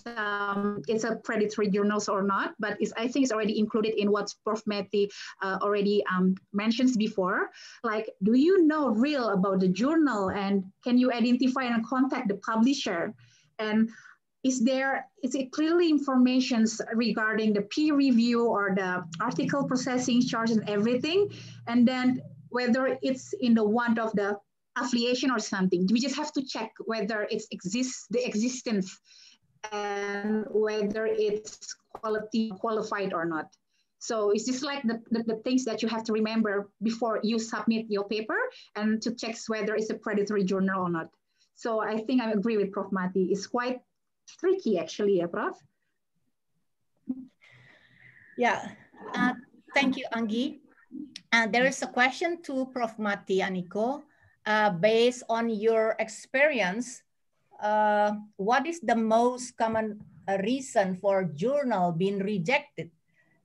a predatory journals or not, but I think it's already included in what Prof. Mati already mentions before. Like, do you know real about the journal, and can you identify and contact the publisher? And is it clearly information regarding the peer review or the article processing charge and everything, and then whether it's in the one of the affiliation or something. We just have to check whether it exists, the existence, and whether it's qualified or not. So it's just like the things that you have to remember before you submit your paper and to check whether it's a predatory journal or not. So I think I agree with Prof. Mati. It's quite tricky actually, yeah, Prof? Yeah, thank you, Anggi. There is a question to Prof. Mati Aniko. Based on your experience, what is the most common reason for journal being rejected?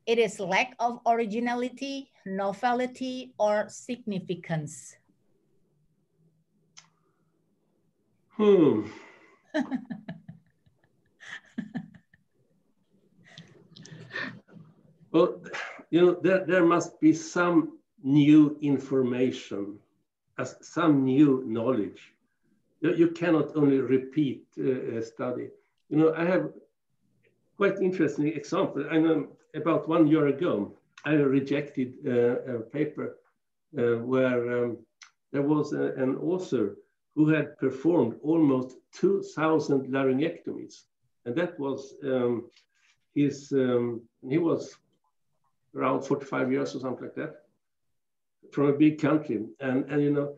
It is lack of originality, novelty, or significance. Well, you know, there must be some new information, some new knowledge. You cannot only repeat a study. You know, I have quite interesting example. I know about 1 year ago, I rejected a paper where there was an author who had performed almost 2,000 laryngectomies. And that was he was around 45 years or something like that, from a big country. And you know,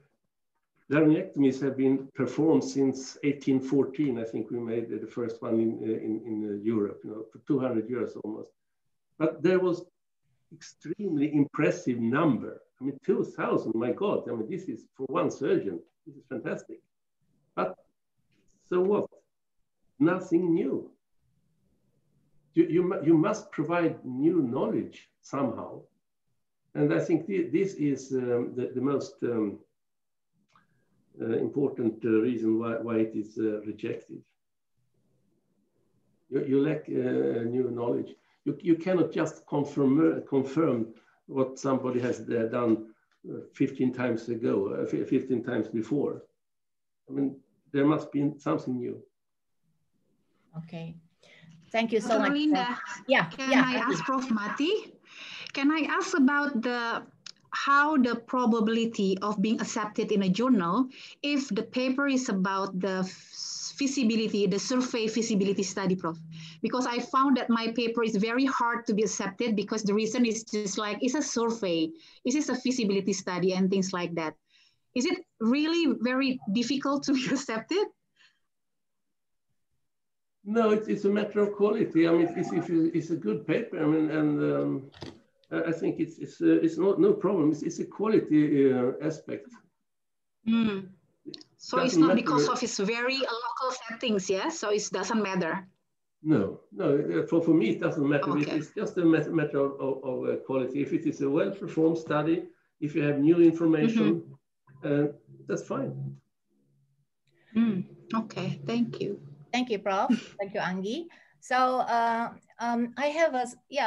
laryngectomies have been performed since 1814. I think we made the first one in Europe, you know, for 200 years almost. But there was extremely impressive number. I mean, 2,000, my God. I mean, this is for one surgeon. This is fantastic. But so what? Nothing new. You must provide new knowledge somehow. And I think this is the most important reason why it is rejected. You lack new knowledge. You cannot just confirm what somebody has done 15 times ago, 15 times before. I mean, there must be something new. Okay. Thank you so much. Linda, can I ask Prof. Mati? Can I ask about how the probability of being accepted in a journal if the paper is about the feasibility, the survey feasibility study, Prof? Because I found that my paper is very hard to be accepted because the reason is just like, it's a survey, is this a feasibility study and things like that. Is it really very difficult to be accepted? No, it's a matter of quality. I mean, it's a good paper. I mean, and I think it's no problem. It's a quality aspect. Mm. So it's not because of its very local settings, yeah? So it doesn't matter. No. For me, it doesn't matter. Okay. It's just a matter of quality. If it is a well-performed study, if you have new information, that's fine. Okay, thank you. Thank you, Prof. Thank you, Anggi. So I have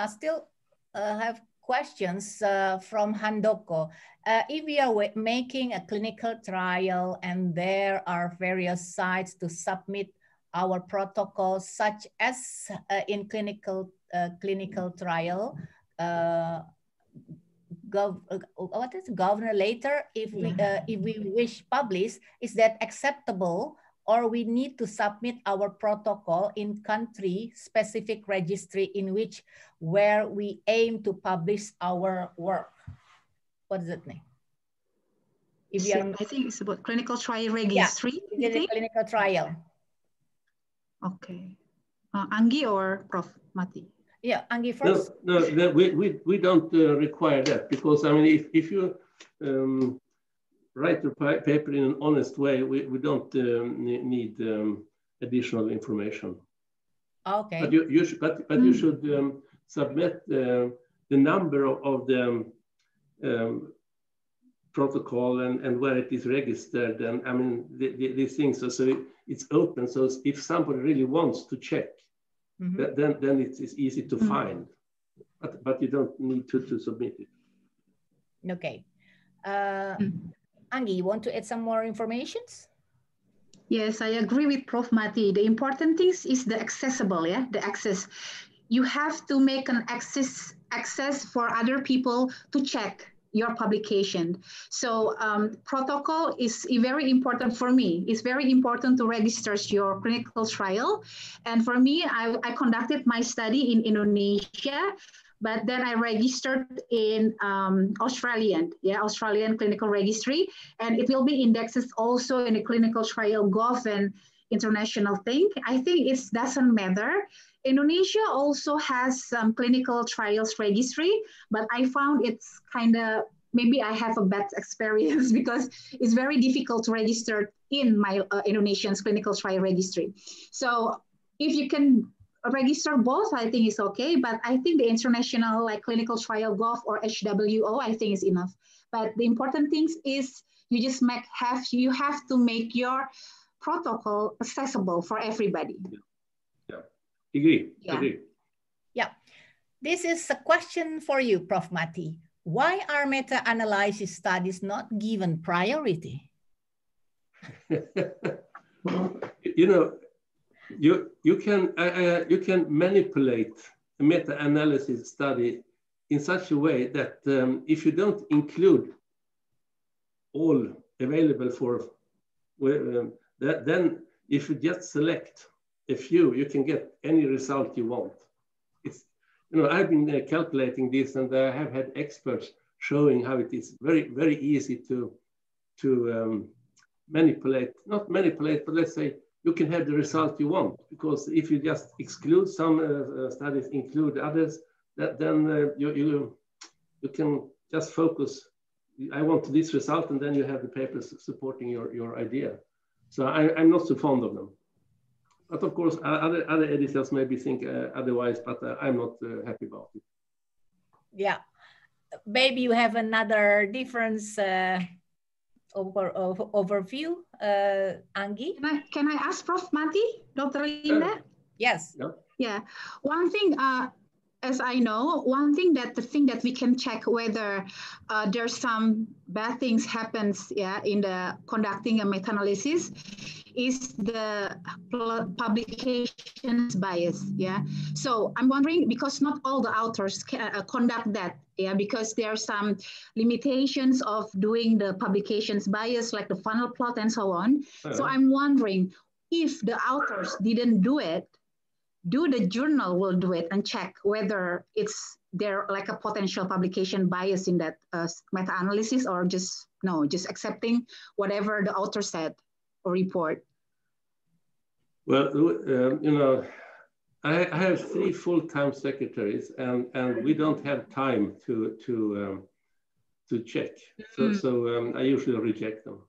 still have questions from Handoko. If we are making a clinical trial and there are various sites to submit our protocols, such as in clinical trial, governor later, if we wish publish, is that acceptable? Or we need to submit our protocol in country-specific registry where we aim to publish our work. What does it mean? I think it's about clinical trial registry. Yeah, it's a clinical trial. Okay. Anggi or Prof. Mati? Yeah, Anggi first. No, we don't require that, because I mean, if you write the paper in an honest way, we don't need additional information. Okay. But you should submit the number of the protocol and where it is registered, and I mean these things. So it's open. So if somebody really wants to check, then it's easy to find. But you don't need to submit it. Okay. Anggi, you want to add some more information? Yes, I agree with Prof. Mati. The important thing is the accessible, yeah, the access. You have to make an access for other people to check your publication. So protocol is very important for me. It's very important to register your clinical trial. And for me, I conducted my study in Indonesia, but then I registered in Australian clinical registry, and it will be indexed also in the clinical trial gov and international thing. I think it doesn't matter. Indonesia also has some clinical trials registry, but I found it's kind of, maybe I have a bad experience because it's very difficult to register in my Indonesian clinical trial registry. So if you can register both, I think it's okay, but I think the international like clinical trial gov or HWO, I think is enough. But the important thing is you just you have to make your protocol accessible for everybody. Yeah. Agree. Yeah. Agree. Yeah. This is a question for you, Prof. Mati. Why are meta-analysis studies not given priority? You know, you can manipulate a meta-analysis study in such a way that if you don't include all available for then if you just select a few, you can get any result you want. It's, you know, I've been calculating this, and I have had experts showing how it is very, very easy to manipulate, not manipulate, but let's say you can have the result you want, because if you just exclude some studies, include others, then you can just focus. I want this result, and then you have the papers supporting your idea. So I'm not so fond of them. But of course, other editors maybe think otherwise, but I'm not happy about it. Yeah, maybe you have another difference overview, Anggi? Can I ask Prof. Mati, Dr. Linda? Yes. Yeah. One thing, as I know, the thing that we can check whether there's some bad things happens, in the conducting a meta-analysis is the publications bias, So I'm wondering, because not all the authors can, conduct that, because there are some limitations of doing the publications bias, like the funnel plot and so on. So I'm wondering, if the authors didn't do it, do the journal will do it and check whether it's there like a potential publication bias in that meta-analysis, or just accepting whatever the author said or report? Well, you know, I have 3 full-time secretaries, and we don't have time to check. So I usually reject them.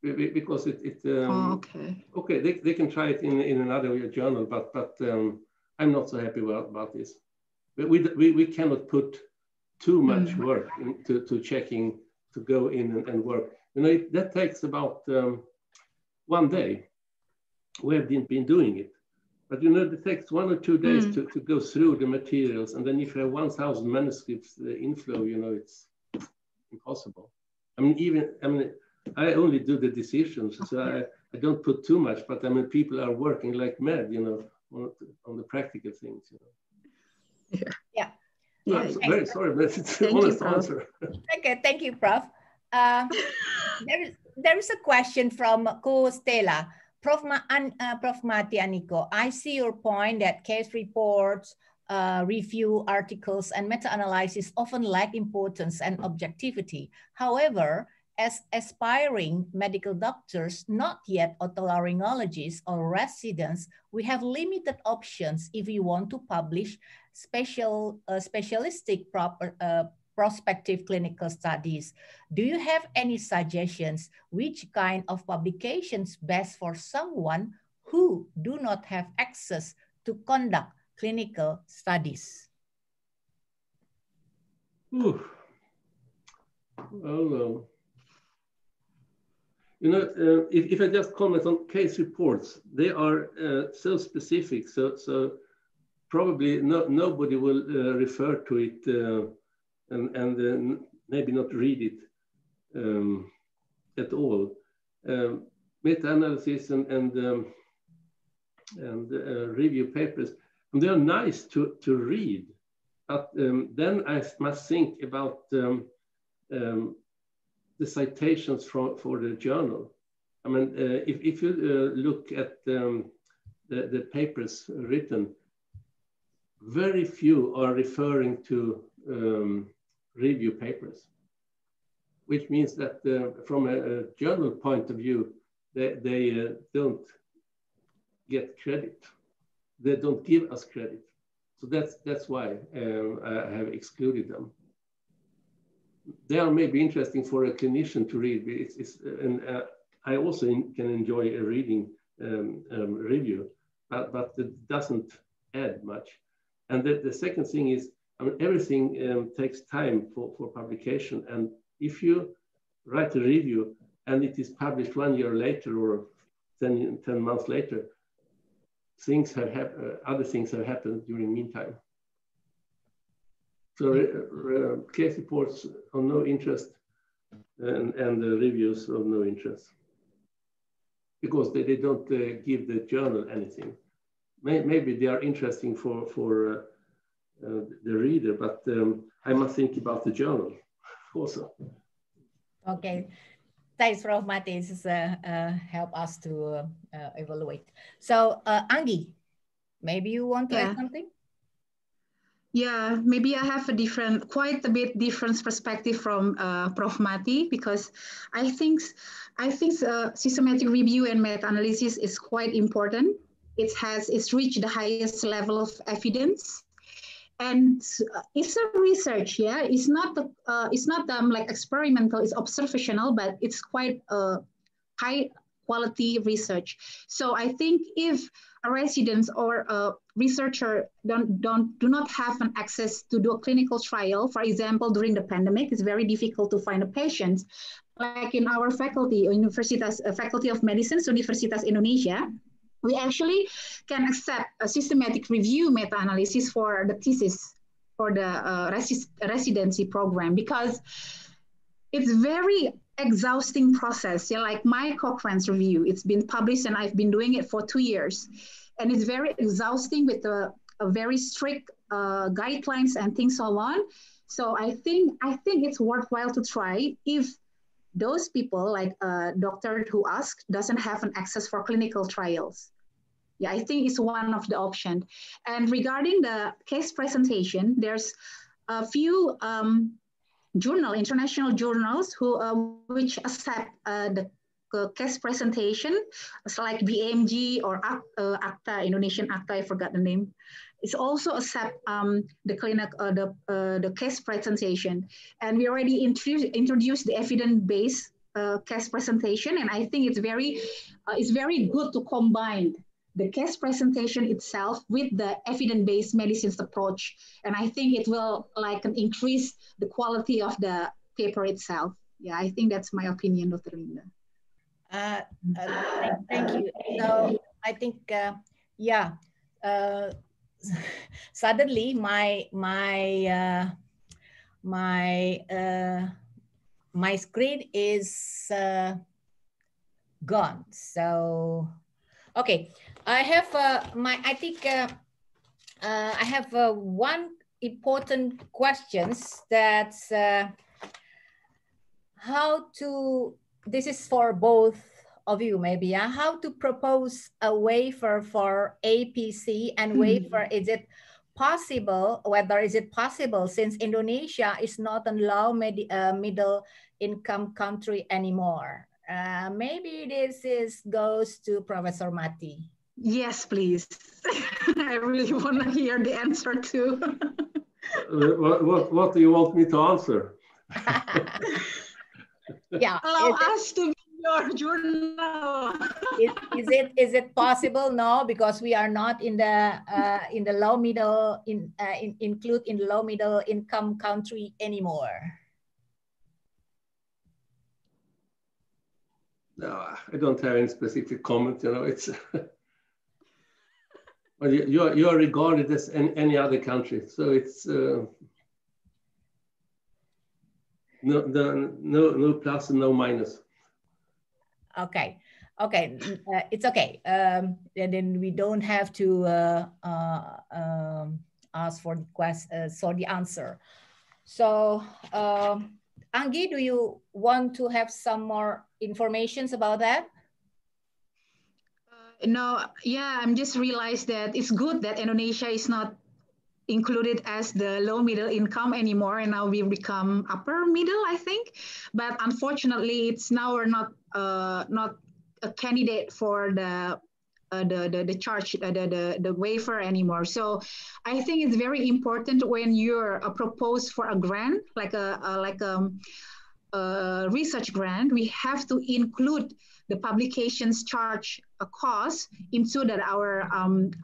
Because okay, they can try it in another journal, but I'm not so happy about this. But we cannot put too much work into checking, to go in and work. You know, that takes about 1 day. We have been doing it, but you know, it takes 1 or 2 days to go through the materials, and then if you have 1,000 manuscripts inflow, you know, it's impossible. I mean, I only do the decisions, so I don't put too much, but I mean, people are working like mad, you know, on the practical things, you know. Yeah. I'm very sorry, but it's an honest answer. Okay, thank you, Prof. There is a question from Ko Stella. Prof. Mati Aniko, I see your point that case reports, review articles, and meta-analysis often lack importance and objectivity. However, as aspiring medical doctors, not yet otolaryngologists or residents, we have limited options if we want to publish specialistic prospective clinical studies. Do you have any suggestions which kind of publications best for someone who do not have access to conduct clinical studies? Well, you know, if I just comment on case reports, they are so specific, so probably nobody will refer to it and maybe not read it at all. meta-analysis and review papers, and they are nice to read. But then I must think about the citations for the journal. I mean, if you look at the papers written, very few are referring to review papers, which means that from a journal point of view, they don't get credit. They don't give us credit. So that's why I have excluded them. They are maybe interesting for a clinician to read. And I also can enjoy a reading review, but it doesn't add much. And the second thing is, I mean, everything takes time for publication. And if you write a review and it is published 1 year later or 10 months later, other things have happened during the meantime. So case reports of no interest and the reviews of no interest, because they don't give the journal anything. Maybe they are interesting for the reader, but I must think about the journal also. Okay. Thanks, Prof. Mati. This is help us to evaluate. So, Anggi, maybe you want to add something? Yeah, maybe I have quite a bit different perspective from Prof. Mati, because I think systematic review and meta-analysis is quite important. It's reached the highest level of evidence. And it's a research, yeah. It's not like experimental. It's observational, but it's quite high quality research. So I think if a resident or a researcher do not have an access to do a clinical trial, for example, during the pandemic, it's very difficult to find a patient. Like in our faculty, Faculty of Medicine, Universitas Indonesia, we actually can accept a systematic review meta-analysis for the thesis for the residency program, because it's very exhausting process. Yeah, like my Cochrane's review, it's been published and I've been doing it for 2 years. And it's very exhausting with a very strict guidelines and things so on. So I think it's worthwhile to try if those people, like a doctor who asked, doesn't have an access for clinical trials. Yeah, I think it's one of the options. And regarding the case presentation, there's a few international journals which accept the case presentation. It's like BMG or ACTA, Indonesian ACTA, I forgot the name. It's also accept the case presentation. And we already introduced the evidence-based case presentation, and I think it's very good to combine the case presentation itself with the evidence-based medicine approach. And I think it will increase the quality of the paper itself. Yeah, I think that's my opinion, Dr. Linda. Thank you. So I think, suddenly my screen is gone. So, okay, I have I have one important questions that's this is for both of you maybe, how to propose a waiver for APC and waiver, is it possible, since Indonesia is not a low middle income country anymore? Maybe this goes to Professor Mati. Yes, please. I really want to hear the answer too. What do you want me to answer? Yeah. Allow us to be your journal. Is it possible? No, because we are not in the low middle include in low middle income country anymore. No, I don't have any specific comment. You know, it's well, you are regarded as any other country, so it's no plus and no minus. Okay. Okay, it's okay. And then we don't have to ask for the answer. So, Anggi, do you want to have some more informations about that? No, yeah, I'm just realized that it's good that Indonesia is not included as the low middle income anymore, and now we become upper middle, I think. But unfortunately, it's now we're not a candidate for the charge the waiver anymore. So I think it's very important when you're proposed for a grant like a research grant, we have to include the publications charge a cost into that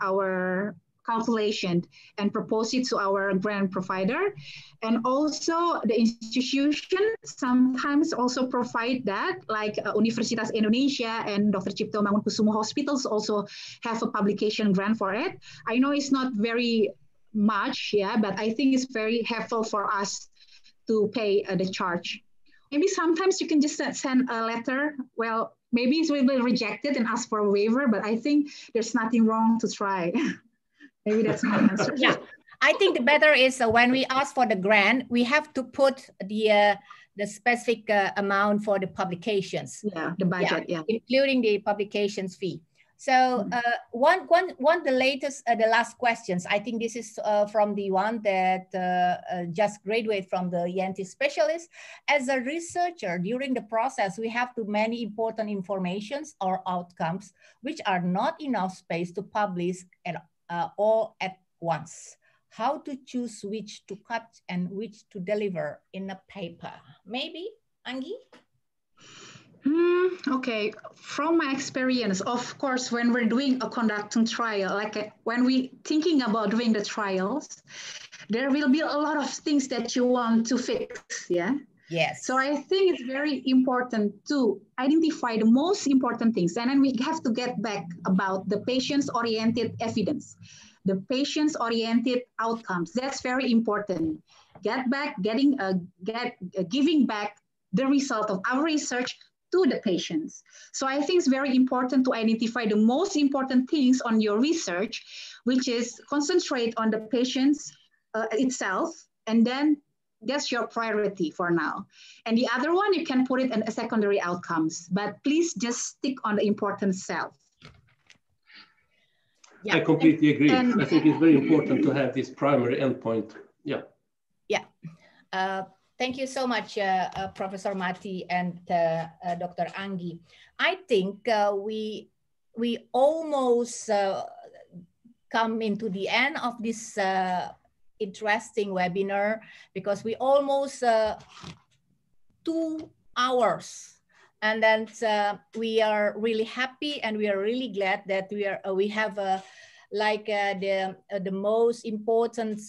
our calculation and propose it to our grant provider. And also the institution sometimes also provide that, like Universitas Indonesia and Dr. Cipto Mangunkusumo hospitals also have a publication grant for it. I know it's not very much, yeah, but I think it's very helpful for us to pay the charge. Maybe sometimes you can just send a letter. Well, maybe it will be rejected and ask for a waiver, but I think there's nothing wrong to try. Maybe that's my answer. Yeah, I think the better is when we ask for the grant, we have to put the specific amount for the publications. Yeah, the budget, yeah. Including the publications fee. So the last questions, I think this is from the one that just graduated from the ENT specialist. As a researcher, during the process, we have too many important informations or outcomes, which are not enough space to publish all at once. How to choose which to cut and which to deliver in a paper? Maybe, Anggi? Okay, from my experience, of course, when we're doing a conducting trial, like when we thinking about doing the trials, there will be a lot of things that you want to fix, yeah? Yes. So I think it's very important to identify the most important things. And then we have to get back about the patients-oriented evidence, the patients-oriented outcomes. That's very important. Giving back the result of our research to the patients. So I think it's very important to identify the most important things on your research, which is concentrate on the patients itself, and then that's your priority for now. And the other one, you can put it in a secondary outcomes, but please just stick on the important self. Yeah. I completely agree. I think it's very important to have this primary endpoint. Yeah. Yeah. Thank you so much, Professor Mati and Dr. Anggi. I think we almost come into the end of this interesting webinar, because we almost 2 hours, and then we are really happy and we are really glad that we have the most important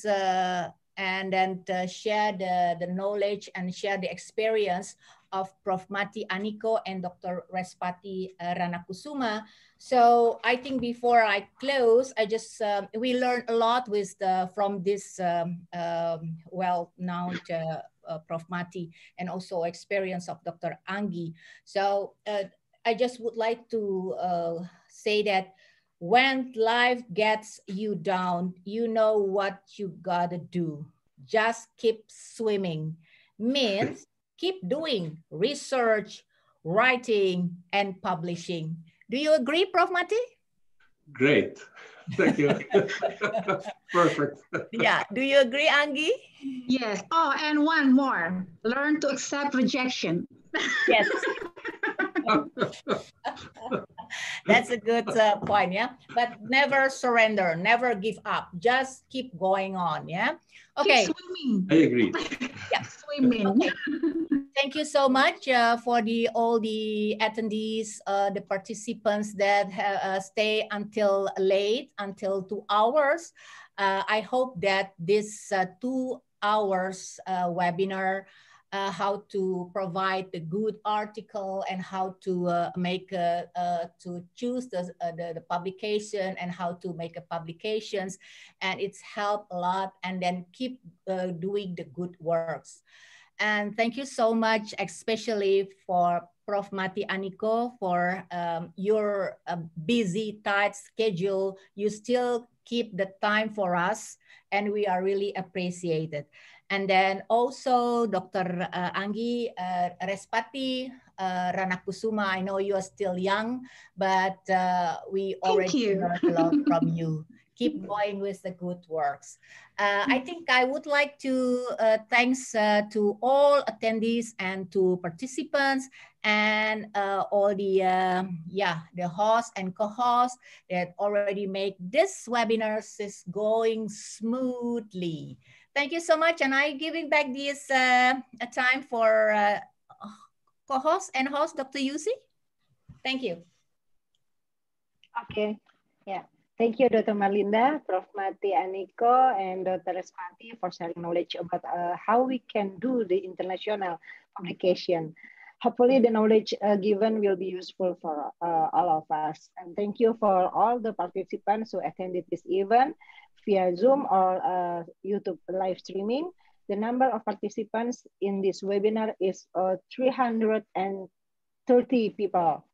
and then share the knowledge and share the experience of Prof. Mati Aniko and Dr. Respati Ranakusuma. So I think before I close, I just we learned a lot from this well-known Prof. Mati, and also experience of Dr. Anggi. So I just would like to say that when life gets you down, you know what you gotta do. Just keep swimming. Means keep doing research, writing, and publishing. Do you agree, Prof. Mati? Great. Thank you. Perfect. Yeah. Do you agree, Anggi? Yes. Oh, and one more. Learn to accept rejection. Yes. That's a good point, yeah. But never surrender, never give up. Just keep going on, yeah. Okay. Keep swimming. I agree. Yeah, swimming. Okay. Thank you so much for all the attendees, the participants that stay until late, until 2 hours. I hope that this 2 hours webinar, how to provide the good article and how to to choose the publication and how to make a publications, and it's helped a lot, and then keep doing the good works. And thank you so much, especially for Prof. Mati Aniko, for your busy, tight schedule. You still keep the time for us, and we are really appreciated. And then also Dr. Anggi Respati Ranakusuma. I know you are still young, but we already learned a lot from you. Keep going with the good works. I think I would like to thanks to all attendees and to participants and all the the hosts and co-hosts that already make this webinar is going smoothly. Thank you so much, and I'm giving back this a time for co-host and host, Dr. Yusi. Thank you. Okay, yeah. Thank you, Dr. Marlinda, Prof. Mati Aniko, and Dr. Respati for sharing knowledge about how we can do the international publication. Hopefully the knowledge given will be useful for all of us. And thank you for all the participants who attended this event via Zoom or YouTube live streaming. The number of participants in this webinar is 330 people.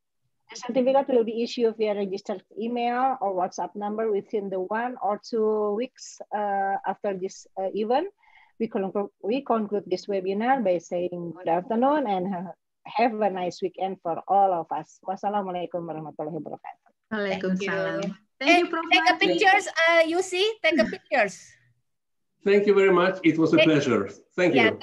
The certificate will be issued via registered email or WhatsApp number within the 1 or 2 weeks after this event. We conclude this webinar by saying good afternoon and have a nice weekend for all of us. Wassalamualaikum warahmatullahi wabarakatuh. Waalaikumsalam. Thank you, Prof. Take a pictures, Yusi. Take a pictures. Thank you very much. It was a pleasure. Thank you.